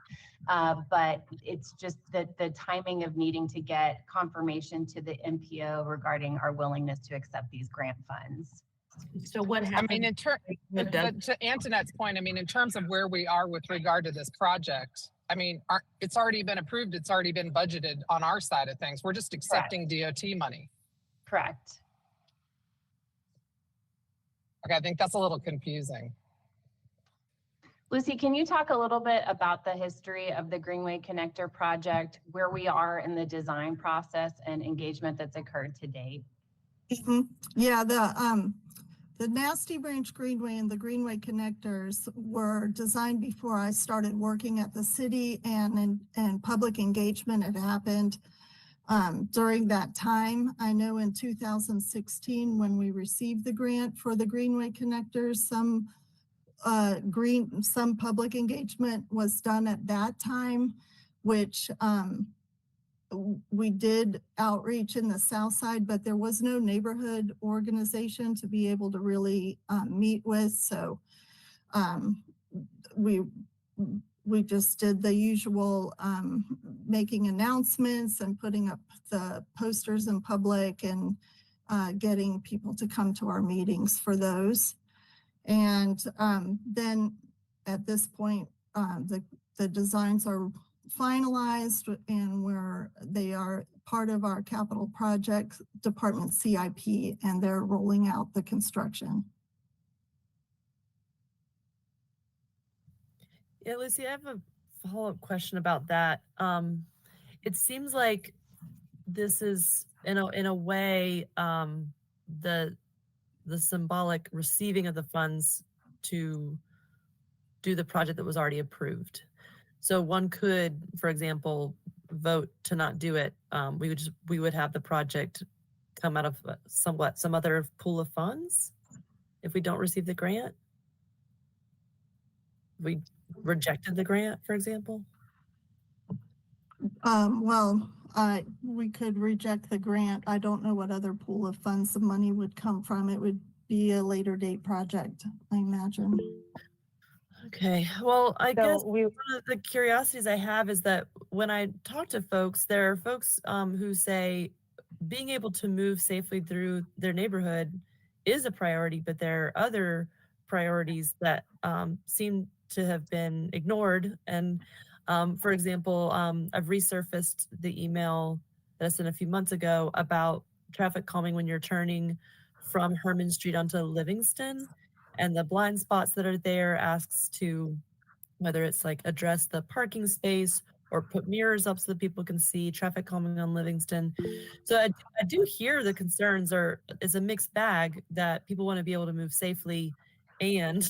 But it's just that the timing of needing to get confirmation to the MPO regarding our willingness to accept these grant funds. So what happened? But to Antoinette's point, I mean, in terms of where we are with regard to this project, I mean, it's already been approved. It's already been budgeted on our side of things. We're just accepting DOT money. Correct. Okay, I think that's a little confusing. Lucy, can you talk a little bit about the history of the Greenway Connector project, where we are in the design process and engagement that's occurred to date? Yeah, the Nasty Branch Greenway and the Greenway Connectors were designed before I started working at the city, and public engagement had happened during that time. I know in 2016, when we received the grant for the Greenway Connectors, some public engagement was done at that time, which we did outreach in the South Side, but there was no neighborhood organization to be able to really meet with. So we just did the usual making announcements and putting up the posters in public and getting people to come to our meetings for those. And then at this point, the designs are finalized, and they are part of our capital project department CIP, and they're rolling out the construction. Yeah, Lucy, I have a follow-up question about that. It seems like this is in a way the symbolic receiving of the funds to do the project that was already approved. So one could, for example, vote to not do it. We would have the project come out of some other pool of funds if we don't receive the grant. We rejected the grant, for example. We could reject the grant. I don't know what other pool of funds the money would come from. It would be a later date project, I imagine. Okay, well, I guess one of the curiosities I have is that when I talk to folks, there are folks who say being able to move safely through their neighborhood is a priority, but there are other priorities that seem to have been ignored. And for example, I've resurfaced the email that I sent a few months ago about traffic calming when you're turning from Herman Street onto Livingston. And the blind spots that are there asks to whether it's like address the parking space or put mirrors up so that people can see traffic calming on Livingston. So I do hear the concerns is a mixed bag that people want to be able to move safely, and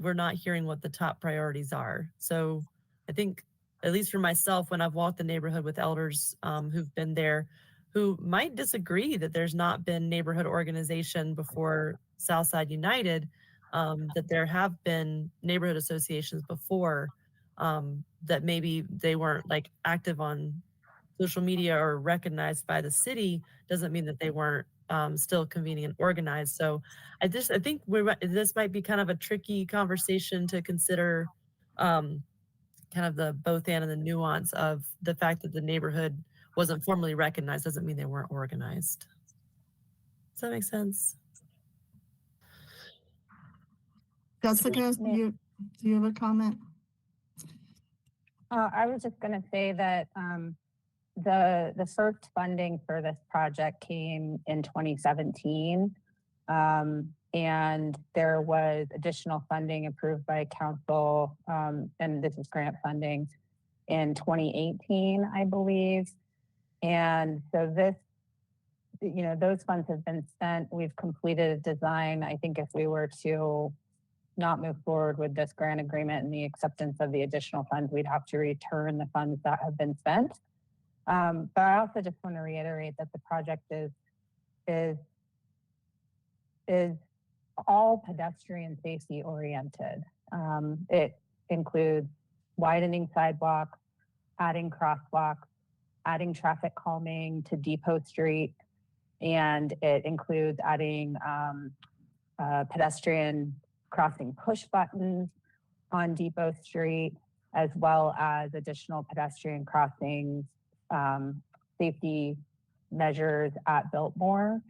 we're not hearing what the top priorities are. So I think, at least for myself, when I've walked the neighborhood with elders who've been there, who might disagree that there's not been neighborhood organization before Southside United, that there have been neighborhood associations before, that maybe they weren't like active on social media or recognized by the city, doesn't mean that they weren't still convening and organized. So I think this might be kind of a tricky conversation to consider kind of the both and the nuance of the fact that the neighborhood wasn't formally recognized doesn't mean they weren't organized. Does that make sense? Jessica, do you have a comment? I was just going to say that the first funding for this project came in 2017, and there was additional funding approved by council, and this is grant funding in 2018, I believe. And so this, those funds have been spent. We've completed a design. I think if we were to not move forward with this grant agreement and the acceptance of the additional funds, we'd have to return the funds that have been spent. But I also just want to reiterate that the project is all pedestrian safety oriented. It includes widening sidewalks, adding crosswalks, adding traffic calming to Depot Street, and it includes adding pedestrian crossing push buttons on Depot Street, as well as additional pedestrian crossings, safety measures at Biltmore.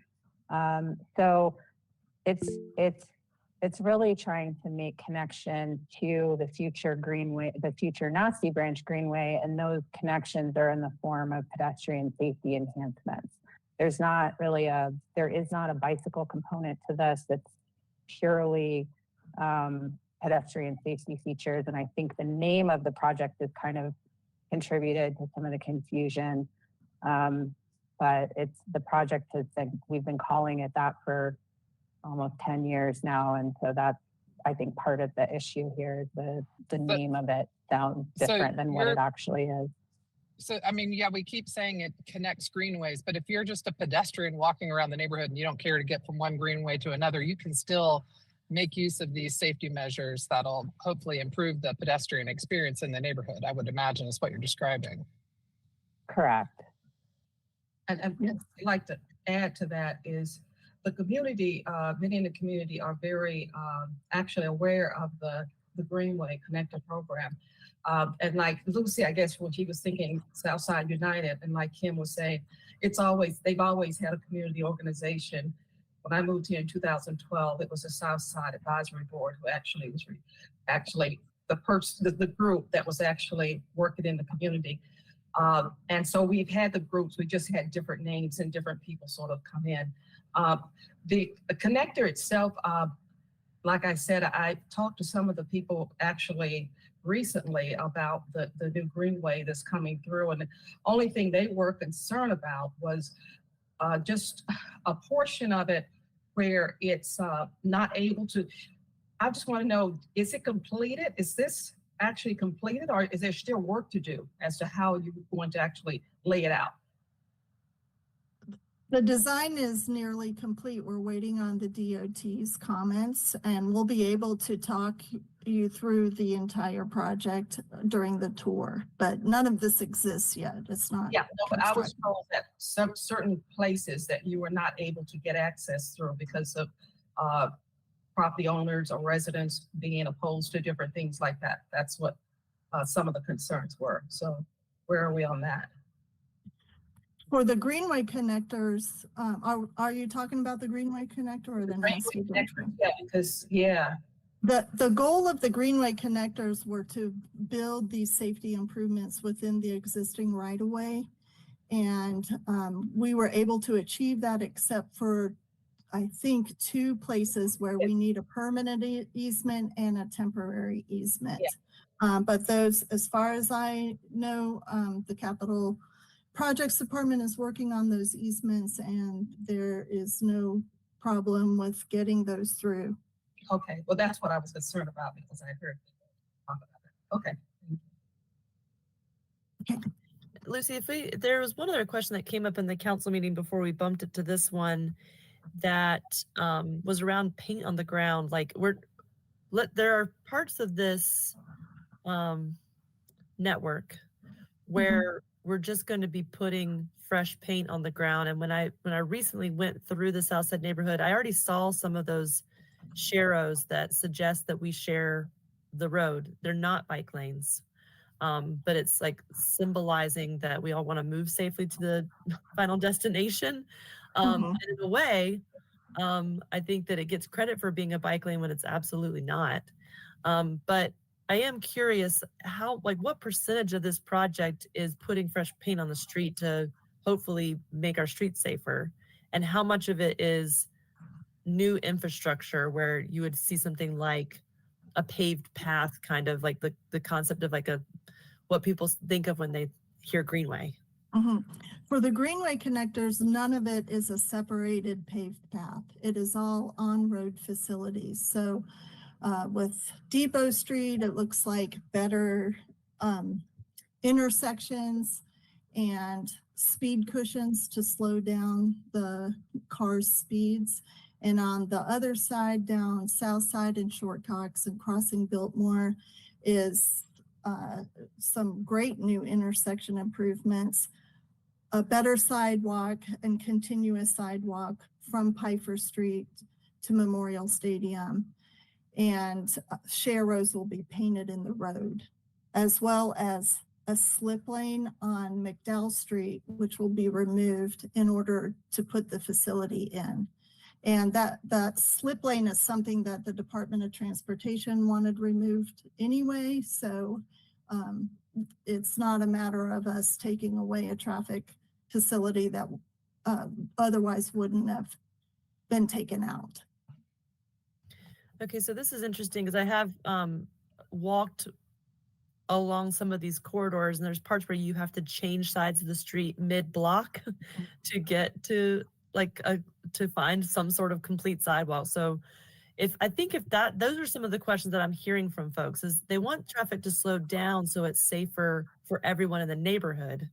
So it's really trying to make connection to the future Greenway, the future Nasty Branch Greenway, and those connections are in the form of pedestrian safety enhancements. There is not a bicycle component to this. It's purely pedestrian safety features. And I think the name of the project has kind of contributed to some of the confusion. But the project we've been calling it that for almost 10 years now. And so that's, I think, part of the issue here. The name of it sounds different than what it actually is. So, I mean, yeah, we keep saying it connects greenways, but if you're just a pedestrian walking around the neighborhood and you don't care to get from one greenway to another, you can still make use of these safety measures that'll hopefully improve the pedestrian experience in the neighborhood, I would imagine is what you're describing. Correct. And I'd like to add to that is the community, many in the community are very actually aware of the Greenway Connector program. And like Lucy, I guess when she was thinking Southside United, and like Kim was saying, they've always had a community organization. When I moved here in 2012, it was the Southside Advisory Board who actually was the group that was actually working in the community. And so we've had the groups, we just had different names and different people sort of come in. The connector itself, like I said, I talked to some of the people actually recently about the new Greenway that's coming through. And the only thing they were concerned about was just a portion of it where it's not able to. I just want to know, is it completed? Is this actually completed, or is there still work to do as to how you're going to actually lay it out? The design is nearly complete. We're waiting on the DOT's comments, and we'll be able to talk you through the entire project during the tour, but none of this exists yet. It's not. Yeah, no, but I was told that some certain places that you were not able to get access through because of property owners or residents being opposed to different things like that. That's what some of the concerns were. So where are we on that? For the Greenway connectors, are you talking about the Greenway connector or the Nasty Branch? Yeah, because the goal of the Greenway connectors were to build these safety improvements within the existing right-of-way, and we were able to achieve that, except for I think 2 places where we need a permanent easement and a temporary easement. Yeah. But those, as far as I know, the Capital Projects Department is working on those easements, and there is no problem with getting those through. Okay, well, that's what I was concerned about because I heard talk about it. Okay. Okay. Lucy, there was one other question that came up in the council meeting before we bumped it to this one that was around paint on the ground. Like there are parts of this network where we're just going to be putting fresh paint on the ground. And when I recently went through the Southside neighborhood, I already saw some of those sharrows that suggest that we share the road. They're not bike lanes. But it's like symbolizing that we all want to move safely to the final destination. And in a way, I think that it gets credit for being a bike lane when it's absolutely not. But I am curious how, like, what percentage of this project is putting fresh paint on the street to hopefully make our streets safer, and how much of it is new infrastructure where you would see something like a paved path, kind of like the concept of like what people think of when they hear greenway. For the greenway connectors, none of it is a separated paved path. It is all on-road facilities. So with Depot Street, it looks like better intersections and speed cushions to slow down the car's speeds. And on the other side, down South Side and Short Cox and crossing Biltmore, is some great new intersection improvements, a better sidewalk and continuous sidewalk from Pfeiffer Street to Memorial Stadium. And share rows will be painted in the road, as well as a slip lane on McDowell Street, which will be removed in order to put the facility in. And that slip lane is something that the Department of Transportation wanted removed anyway. So it's not a matter of us taking away a traffic facility that otherwise wouldn't have been taken out. Okay, so this is interesting because I have walked along some of these corridors, and there's parts where you have to change sides of the street mid-block to get to to find some sort of complete sidewalk. So those are some of the questions that I'm hearing from folks, is they want traffic to slow down so it's safer for everyone in the neighborhood.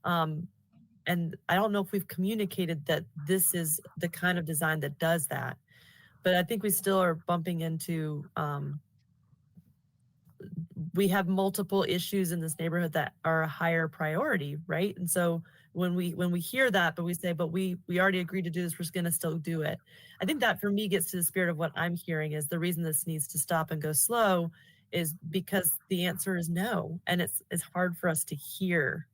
And I don't know if we've communicated that this is the kind of design that does that, but I think we still are bumping into, we have multiple issues in this neighborhood that are a higher priority, right? And so when we hear that, but we say, but we already agreed to do this, we're just gonna still do it. I think that for me gets to the spirit of what I'm hearing is the reason this needs to stop and go slow is because the answer is no. And it's hard for us to hear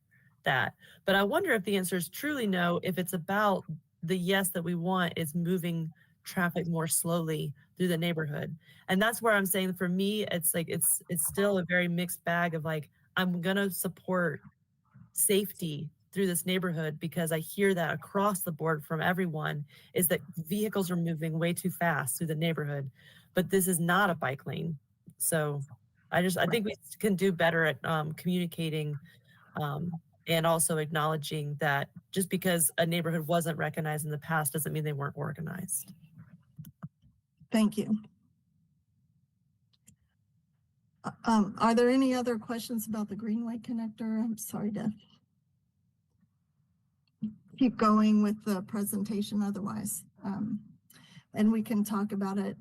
that. But I wonder if the answer is truly no, if it's about the yes that we want is moving traffic more slowly through the neighborhood. And that's where I'm saying for me, it's like, it's still a very mixed bag of like, I'm gonna support safety through this neighborhood because I hear that across the board from everyone is that vehicles are moving way too fast through the neighborhood, but this is not a bike lane. So I think we can do better at communicating and also acknowledging that just because a neighborhood wasn't recognized in the past doesn't mean they weren't organized. Thank you. Are there any other questions about the Greenway connector? I'm sorry to keep going with the presentation otherwise. And we can talk about it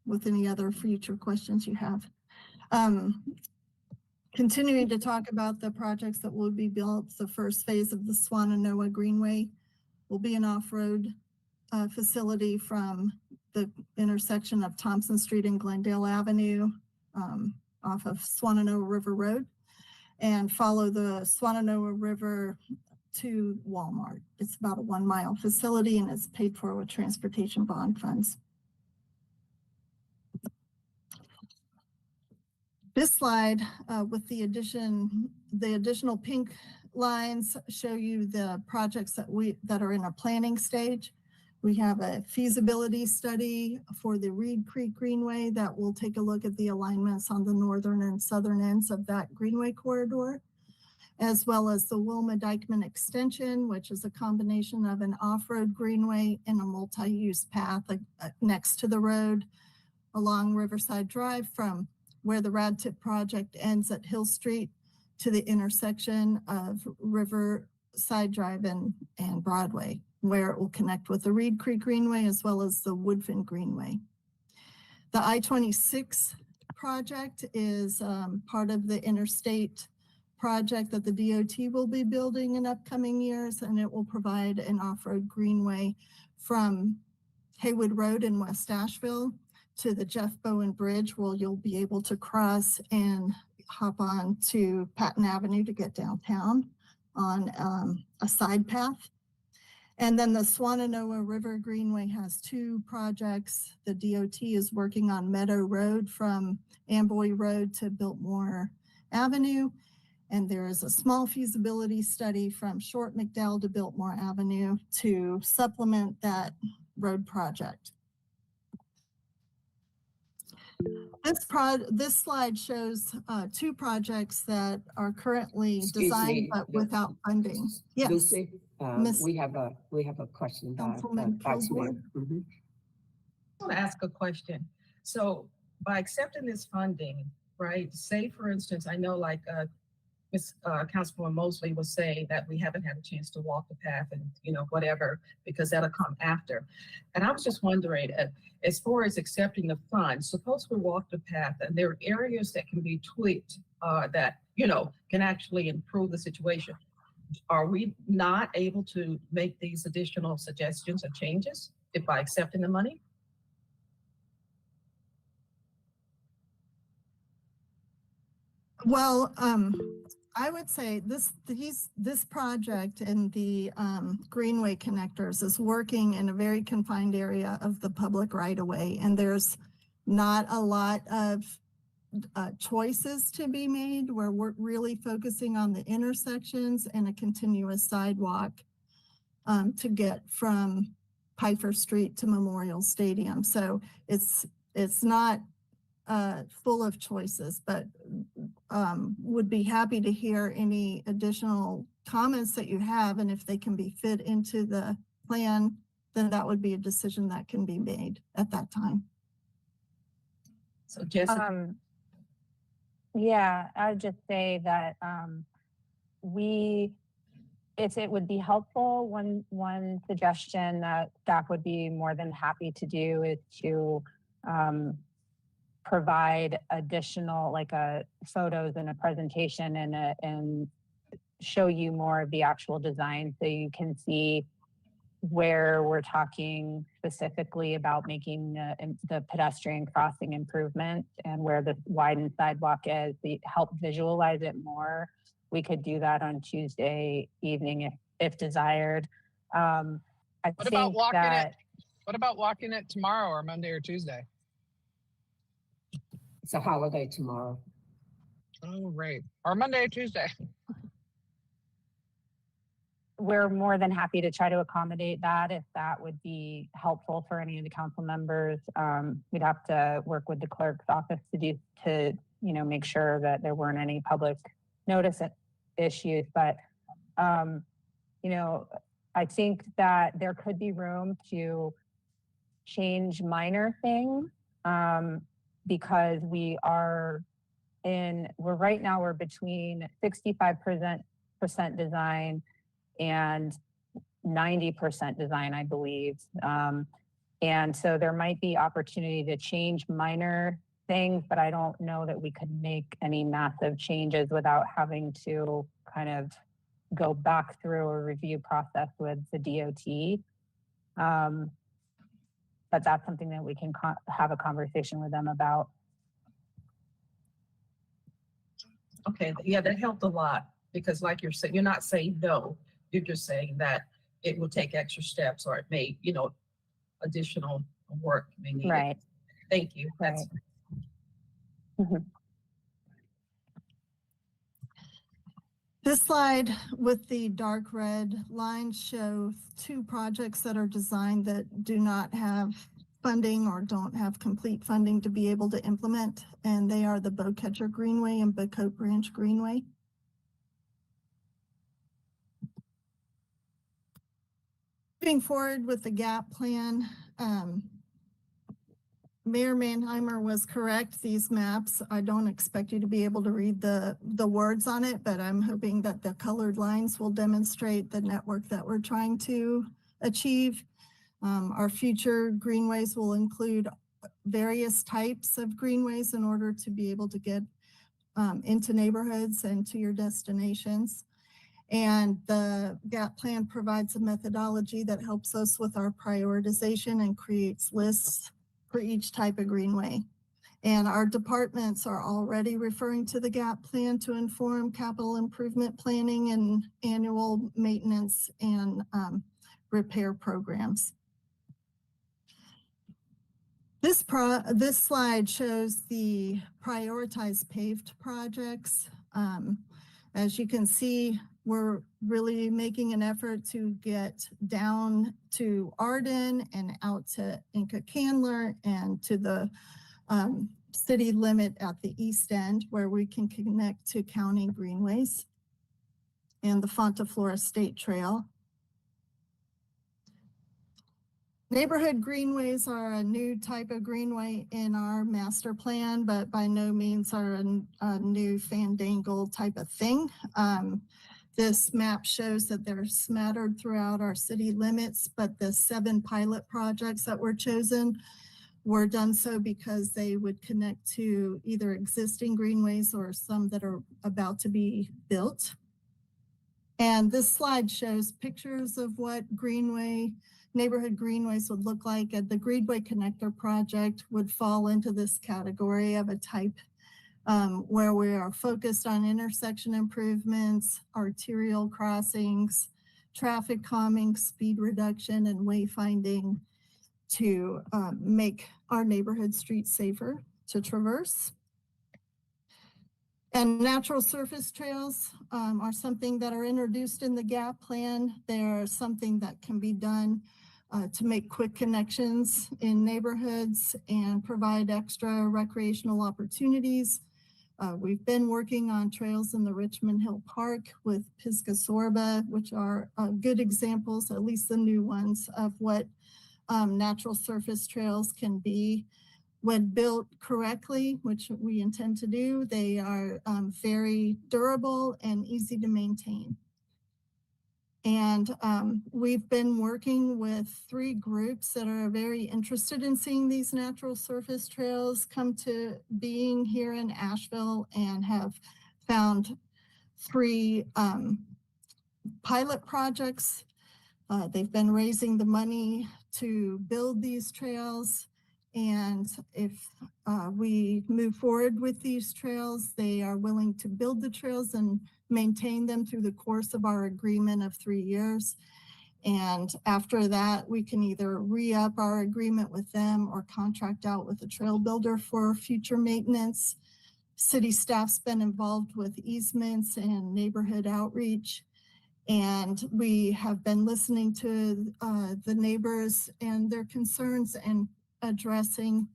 with any other future questions you have. Continuing to talk about the projects that will be built, the first phase of the Swannanoa Greenway will be an off-road facility from the intersection of Thompson Street and Glendale Avenue off of Swannanoa River Road and follow the Swannanoa River to Walmart. It's about a 1 mile facility and it's paid for with transportation bond funds. This slide with the additional pink lines show you the projects that are in a planning stage. We have a feasibility study for the Reed Creek Greenway that will take a look at the alignments on the northern and southern ends of that Greenway corridor, as well as the Wilma Dykeman Extension, which is a combination of an off-road greenway and a multi-use path next to the road along Riverside Drive from where the Rad Tip project ends at Hill Street to the intersection of Riverside Drive and Broadway, where it will connect with the Reed Creek Greenway as well as the Woodfin Greenway. The I-26 project is part of the interstate project that the DOT will be building in upcoming years, and it will provide an off-road greenway from Haywood Road in West Asheville to the Jeff Bowen Bridge, where you'll be able to cross and hop on to Patton Avenue to get downtown on a side path. And then the Swananoa River Greenway has two projects. The DOT is working on Meadow Road from Amboy Road to Biltmore Avenue. And there is a small feasibility study from Short McDowell to Biltmore Avenue to supplement that road project. This slide shows two projects that are currently Excuse designed me, but without funding. Yes. Lucy, Miss we have a question by Councilman Vice Mayor. Kilgore. Mhm. I want to ask a question. So by accepting this funding, right, say for instance, I know like Councilwoman Mosley was saying that we haven't had a chance to walk the path and, you know, whatever, because that'll come after. And I was just wondering, as far as accepting the funds, suppose we walk the path and there are areas that can be tweaked that, you know, can actually improve the situation. Are we not able to make these additional suggestions or changes if by accepting the money? Well, I would say this project in the Greenway connectors is working in a very confined area of the public right of way, and there's not a lot of choices to be made where we're really focusing on the intersections and a continuous sidewalk to get from Pfeiffer Street to Memorial Stadium. So it's not full of choices, but would be happy to hear any additional comments that you have, and if they can be fit into the plan, then that would be a decision that can be made at that time. So Jessica. Yeah, I would just say that it would be helpful. One suggestion that staff would be more than happy to do is to provide additional photos and a presentation and show you more of the actual design so you can see where we're talking specifically about making the pedestrian crossing improvement and where the widened sidewalk is, help visualize it more. We could do that on Tuesday evening if desired. What about walking it tomorrow or Monday or Tuesday? It's a holiday tomorrow. Oh, right. Or Monday or Tuesday. We're more than happy to try to accommodate that if that would be helpful for any of the council members. We'd have to work with the clerk's office to make sure that there weren't any public notice issues. But I think that there could be room to change minor things because we're between 65% design and 90% design, I believe. And so there might be opportunity to change minor things, but I don't know that we could make any massive changes without having to kind of go back through a review process with the DOT. But that's something that we can have a conversation with them about. Okay, yeah, that helped a lot because like you're saying, you're not saying no. You're just saying that it will take extra steps or it may, additional work may need. Right. Thank you. That's Mhm. This slide with the dark red lines show two projects that are designed that do not have funding or don't have complete funding to be able to implement, and they are the Bowcatcher Greenway and Bocote Branch Greenway. Moving forward with the GAP plan, Mayor Mannheimer was correct. These maps, I don't expect you to be able to read the words on it, but I'm hoping that the colored lines will demonstrate the network that we're trying to achieve. Our future greenways will include various types of greenways in order to be able to get into neighborhoods and to your destinations. And the GAP plan provides a methodology that helps us with our prioritization and creates lists for each type of greenway. And our departments are already referring to the GAP plan to inform capital improvement planning and annual maintenance and repair programs. This slide shows the prioritized paved projects. As you can see, we're really making an effort to get down to Arden and out to Inca Candler and to the city limit at the east end where we can connect to county greenways and the Fonta Flora State Trail. Neighborhood greenways are a new type of greenway in our master plan, but by no means are a new fandangle type of thing. This map shows that they're smattered throughout our city limits, but the 7 pilot projects that were chosen were done so because they would connect to either existing greenways or some that are about to be built. And this slide shows pictures of what neighborhood greenways would look like. And the Greenway Connector project would fall into this category of a type where we are focused on intersection improvements, arterial crossings, traffic calming, speed reduction, and wayfinding to make our neighborhood streets safer to traverse. And natural surface trails are something that are introduced in the GAP plan. They're something that can be done to make quick connections in neighborhoods and provide extra recreational opportunities. We've been working on trails in the Richmond Hill Park with Pisgah Sorba, which are good examples, at least the new ones, of what natural surface trails can be. When built correctly, which we intend to do, they are very durable and easy to maintain. And we've been working with 3 groups that are very interested in seeing these natural surface trails come to being here in Asheville and have found 3 pilot projects. They've been raising the money to build these trails. And if we move forward with these trails, they are willing to build the trails and maintain them through the course of our agreement of 3 years. And after that, we can either re-up our agreement with them or contract out with a trail builder for future maintenance. City staff's been involved with easements and neighborhood outreach. And we have been listening to the neighbors and their concerns and addressing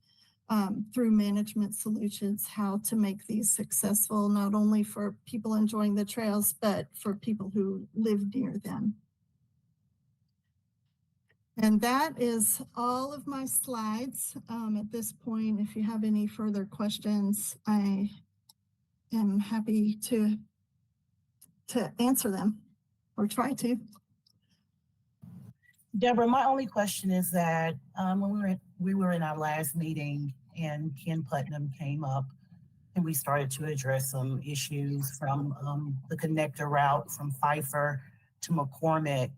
through management solutions how to make these successful, not only for people enjoying the trails, but for people who live near them. And that is all of my slides. At this point, if you have any further questions, I am happy to answer them or try to. Deborah, my only question is that when we were in our last meeting and Ken Putnam came up and we started to address some issues from the connector route from Pfeiffer to McCormick,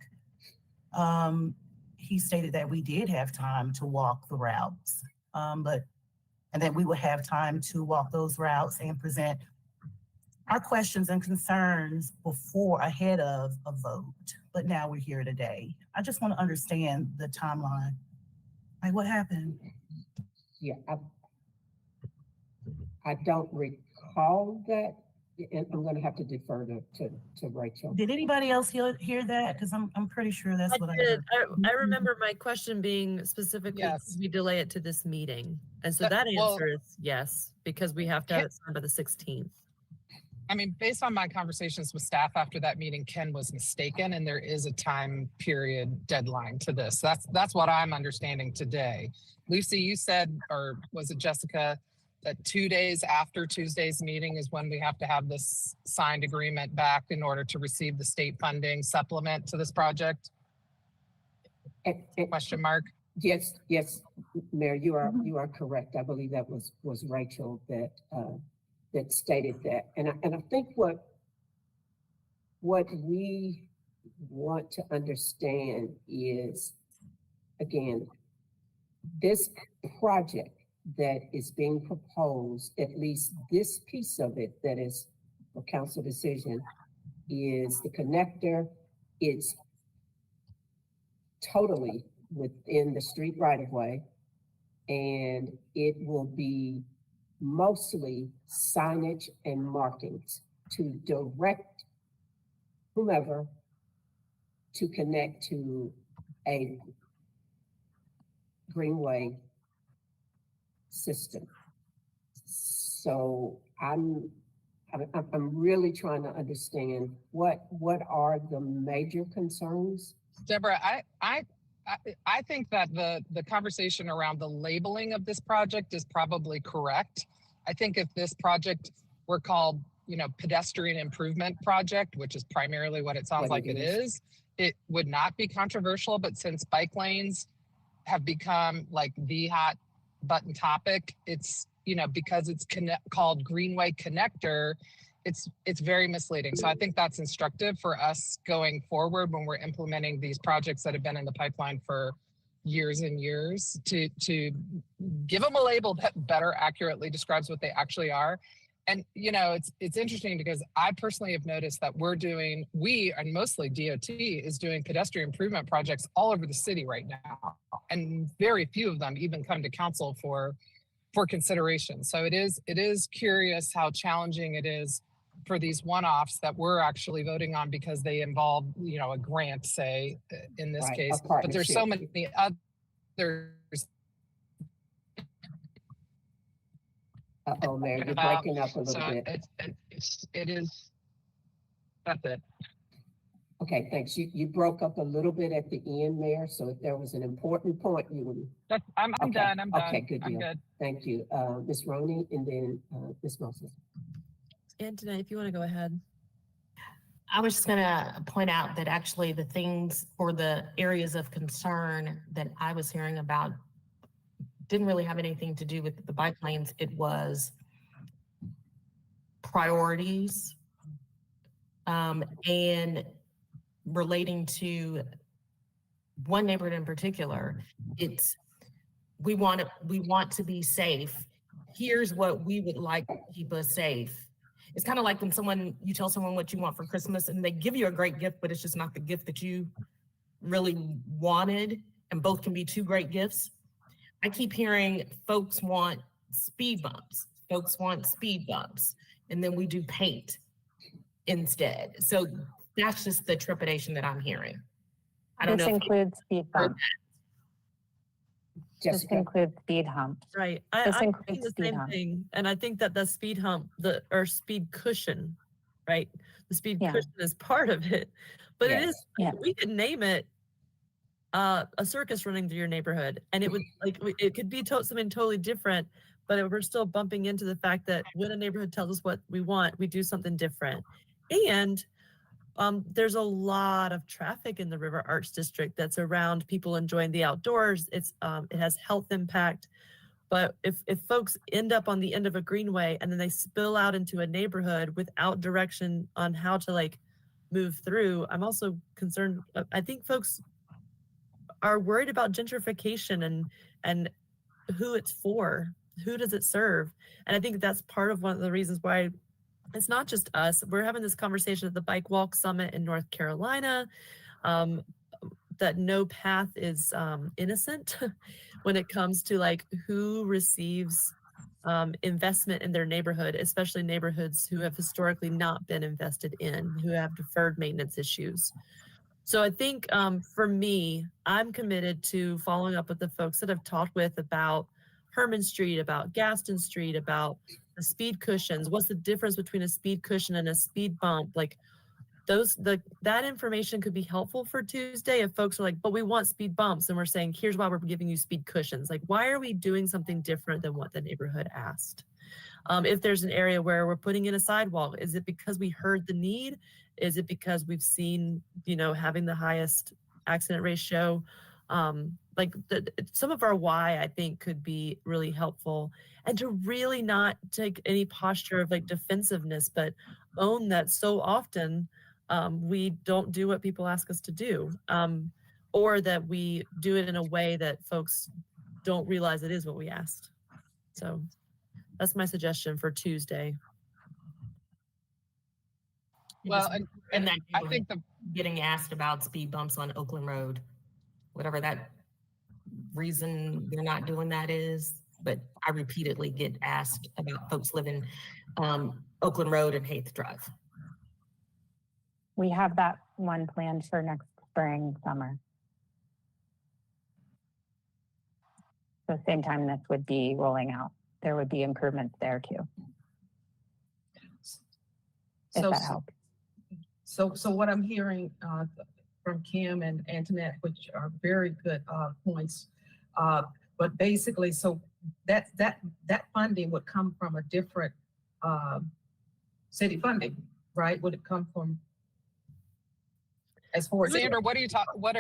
he stated that we did have time to walk the routes, and that we would have time to walk those routes and present our questions and concerns ahead of a vote. But now we're here today. I just want to understand the timeline. Like, what happened? Yeah, I don't recall that, and I'm going to have to defer to Rachel. Did anybody else hear that? Because I'm pretty sure that's what I heard. I remember my question being specifically, Yes. we delay it to this meeting. And so that answer is yes, because we have to have it signed by the 16th. I mean, based on my conversations with staff after that meeting, Ken was mistaken, and there is a time period deadline to this. That's what I'm understanding today. Lucy, you said, or was it Jessica, that 2 days after Tuesday's meeting is when we have to have this signed agreement back in order to receive the state funding supplement to this project? Question mark. Yes, Mayor, you are correct. I believe that was Rachel that stated that. And I think what we want to understand is, again, this project that is being proposed, at least this piece of it that is for council decision, is the connector. It's totally within the street right of way, and it will be mostly signage and markings to direct whomever to connect to a greenway system. So I'm really trying to understand what are the major concerns. Deborah, I think that the conversation around the labeling of this project is probably correct. I think if this project were called, pedestrian improvement project, which is primarily what it sounds like it is, it would not be controversial. But since bike lanes have become like the hot button topic, it's, because it's called Greenway Connector, it's very misleading. So I think that's instructive for us going forward when we're implementing these projects that have been in the pipeline for years and years, to give them a label that better accurately describes what they actually are. And, it's interesting because I personally have noticed that we and mostly DOT is doing pedestrian improvement projects all over the city right now. And very few of them even come to council for consideration. So it is curious how challenging it is for these one-offs that we're actually voting on because they involve, a grant, say, in this case. But there's so many others. Uh-oh, Mayor, you're breaking up a little So bit. it is, that's it. Okay, thanks. You broke up a little bit at the end, Mayor, so if there was an important point, you would. I'm Okay. done. I'm done. Okay, good I'm deal. good. Thank you. Ms. Roney, and then Ms. Moses. Antoinette, if you want to go ahead. I was just going to point out that actually the things or the areas of concern that I was hearing about didn't really have anything to do with the bike lanes. It was priorities and relating to one neighborhood in particular. It's we want to be safe. Here's what we would like to keep us safe. It's kind of like when you tell someone what you want for Christmas and they give you a great gift, but it's just not the gift that you really wanted, and both can be two great gifts. I keep hearing folks want speed bumps. Folks want speed bumps. And then we do paint instead. So that's just the trepidation that I'm hearing. I don't know. This includes speed bumps. This Jessica. includes speed humps. Right. This I'm includes thinking the speed same hump. thing. And I think that the speed hump, or speed cushion, right? The speed Yeah. cushion is part of it. But it Yes. is, Yeah. we could name it a circus running through your neighborhood. And it would it could be something totally different, but we're still bumping into the fact that when a neighborhood tells us what we want, we do something different. And there's a lot of traffic in the River Arts District that's around people enjoying the outdoors. It has health impact. But if folks end up on the end of a greenway and then they spill out into a neighborhood without direction on how to move through, I'm also concerned. I think folks are worried about gentrification and who it's for, who does it serve? And I think that's part of one of the reasons why it's not just us. We're having this conversation at the Bike Walk Summit in North Carolina, that no path is innocent when it comes to who receives investment in their neighborhood, especially neighborhoods who have historically not been invested in, who have deferred maintenance issues. So I think for me, I'm committed to following up with the folks that I've talked with about Herman Street, about Gaston Street, about the speed cushions. What's the difference between a speed cushion and a speed bump? That information could be helpful for Tuesday if folks are like, but we want speed bumps. And we're saying, here's why we're giving you speed cushions. Why are we doing something different than what the neighborhood asked? If there's an area where we're putting in a sidewalk, is it because we heard the need? Is it because we've seen, having the highest accident ratio? Some of our why, I think, could be really helpful, and to really not take any posture of defensiveness, but own that so often we don't do what people ask us to do, or that we do it in a way that folks don't realize it is what we asked. So that's my suggestion for Tuesday. Well, And that I think getting asked about speed bumps on Oakland Road, whatever that reason they're not doing that is, but I repeatedly get asked about folks living Oakland Road and Haith Drive. We have that one planned for next spring, summer. So same time this would be rolling out, there would be improvements there too. If So, that helps. so what I'm hearing from Kim and Antoinette, which are very good points, but basically, so that funding would come from a different city funding, right? Would it come from, as far as Sandra, what are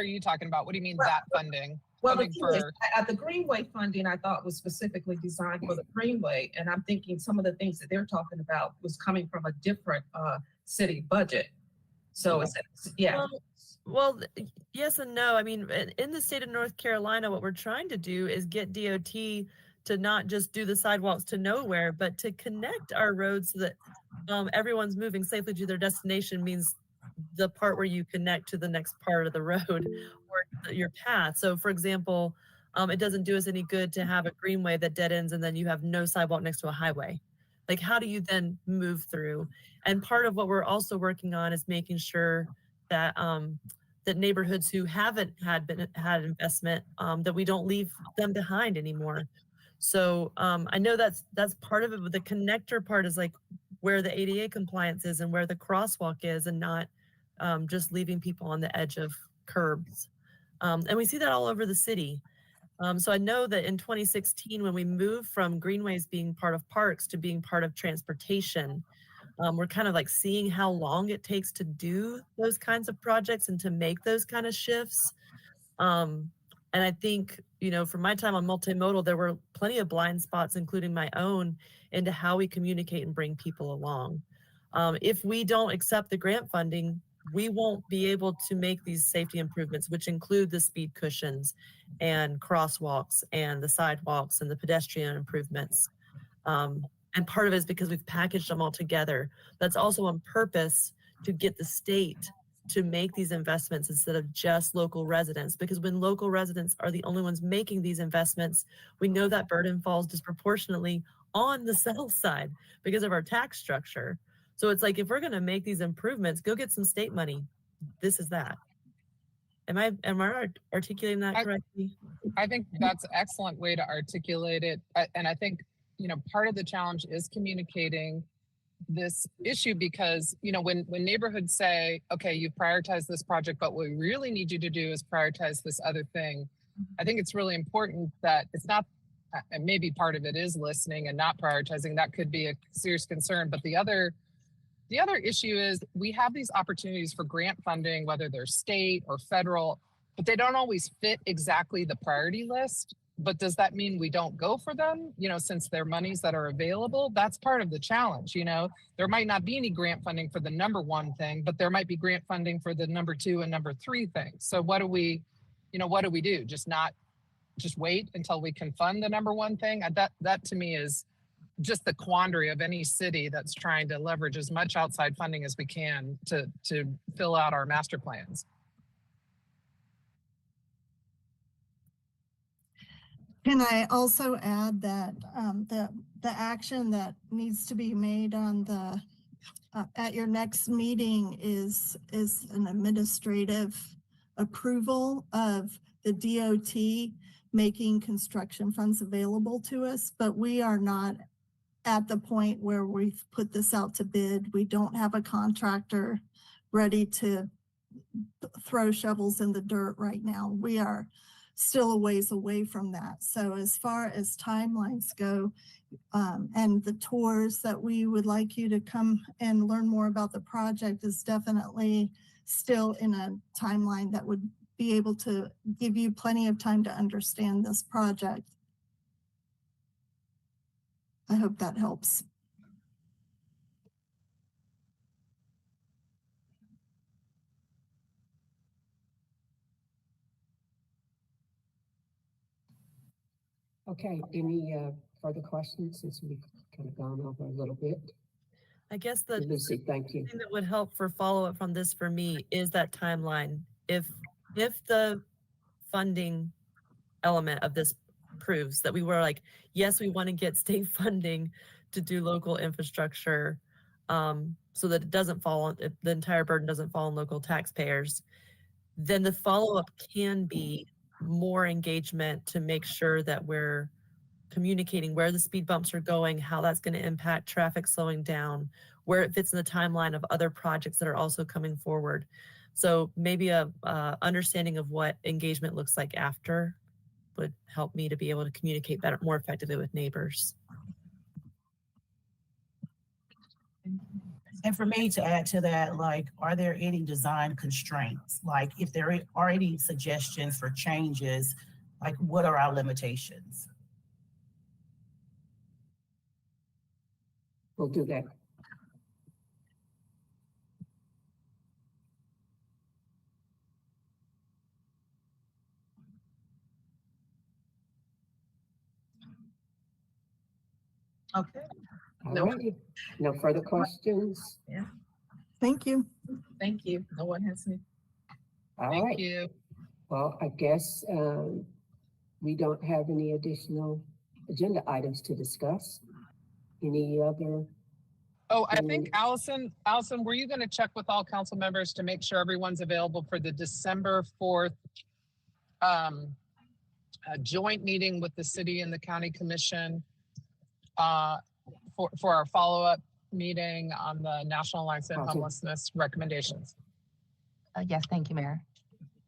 you talking about? What do you mean that funding? Well, Funding for the Greenway funding, I thought was specifically designed for the Greenway, and I'm thinking some of the things that they're talking about was coming from a different city budget. So it's, yeah. Well, yes and no. I mean, in the state of North Carolina, what we're trying to do is get DOT to not just do the sidewalks to nowhere, but to connect our roads so that everyone's moving safely to their destination means the part where you connect to the next part of the road or your path. So for example, it doesn't do us any good to have a greenway that dead ends and then you have no sidewalk next to a highway. Like, how do you then move through? And part of what we're also working on is making sure that that neighborhoods who haven't had investment, that we don't leave them behind anymore. So I know that's part of it, but the connector part is like where the ADA compliance is and where the crosswalk is, and not just leaving people on the edge of curbs. And we see that all over the city. So I know that in 2016, when we moved from greenways being part of parks to being part of transportation, we're kind of like seeing how long it takes to do those kinds of projects and to make those kind of shifts. And I think, you know, from my time on multimodal, there were plenty of blind spots, including my own, into how we communicate and bring people along. If we don't accept the grant funding, we won't be able to make these safety improvements, which include the speed cushions and crosswalks and the sidewalks and the pedestrian improvements. And part of it is because we've packaged them all together. That's also on purpose to get the state to make these investments instead of just local residents, because when local residents are the only ones making these investments, we know that burden falls disproportionately on the south side because of our tax structure. So it's like, if we're going to make these improvements, go get some state money. This is that. Am I articulating that correctly? I think that's an excellent way to articulate it. And I think, you know, part of the challenge is communicating this issue, because, you know, when neighborhoods say, okay, you've prioritized this project, but what we really need you to do is prioritize this other thing. I think it's really important that it's not, and maybe part of it is listening and not prioritizing. That could be a serious concern. But the other issue is we have these opportunities for grant funding, whether they're state or federal, but they don't always fit exactly the priority list. But does that mean we don't go for them? You know, since they're monies that are available, that's part of the challenge. You know, there might not be any grant funding for the number one thing, but there might be grant funding for the number two and number three things. So what do we do? Just wait until we can fund the number one thing? That to me is just the quandary of any city that's trying to leverage as much outside funding as we can to fill out our master plans. Can I also add that the action that needs to be made on the at your next meeting is an administrative approval of the DOT making construction funds available to us, but we are not at the point where we've put this out to bid. We don't have a contractor ready to throw shovels in the dirt right now. We are still a ways away from that. So as far as timelines go, and the tours that we would like you to come and learn more about the project is definitely still in a timeline that would be able to give you plenty of time to understand this project. I hope that helps. Okay, any further questions since we've kind of gone over a little bit? I guess the Lucy, thank you. thing that would help for follow-up from this for me is that timeline. If the funding element of this proves that we were like, yes, we want to get state funding to do local infrastructure, so that it doesn't fall on, the entire burden doesn't fall on local taxpayers, then the follow-up can be more engagement to make sure that we're communicating where the speed bumps are going, how that's going to impact traffic slowing down, where it fits in the timeline of other projects that are also coming forward. So maybe a understanding of what engagement looks like after would help me to be able to communicate better, more effectively with neighbors. And for me to add to that, like, are there any design constraints? Like, if there are any suggestions for changes, like, what are our limitations? We'll do that. Okay. All No. righty. No further questions? Yeah. Thank you. Thank you. No one has any. All Thank right. you. Well, I guess we don't have any additional agenda items to discuss. Any other? Oh, I think Allison, were you going to check with all council members to make sure everyone's available for the December 4th joint meeting with the city and the county commission for our follow-up meeting on the National Alliance on Homelessness recommendations? Yes, thank you, Mayor.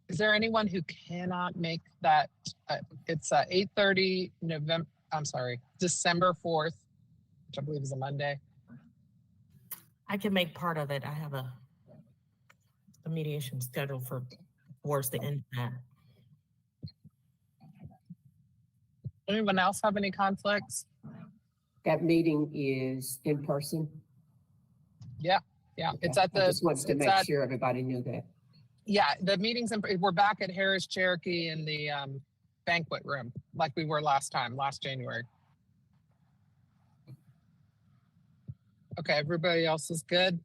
Is there anyone who cannot make that? It's 8:30 December 4th, which I believe is a Monday. I can make part of it. I have a mediation scheduled for towards the end of that. Anyone else have any conflicts? That meeting is in person. Yeah, it's at the. I just wanted to make sure everybody knew that. Yeah, the meetings, we're back at Harris Cherokee in the banquet room, like we were last January. Okay, everybody else is good?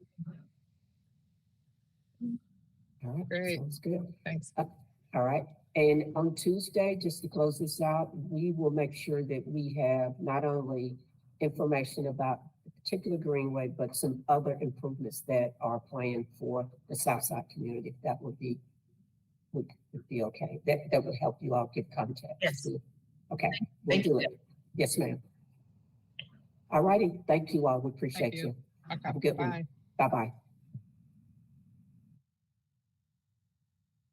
All right, great. Sounds good. Thanks. All right, and on Tuesday, just to close this out, we will make sure that we have not only information about the particular greenway, but some other improvements that are planned for the Southside community. That would be okay. That would help you all get context. Yes. Okay, we'll do it. Yes, ma'am. All righty, thank you all. We appreciate you. Okay, Have a good one. bye. Bye-bye.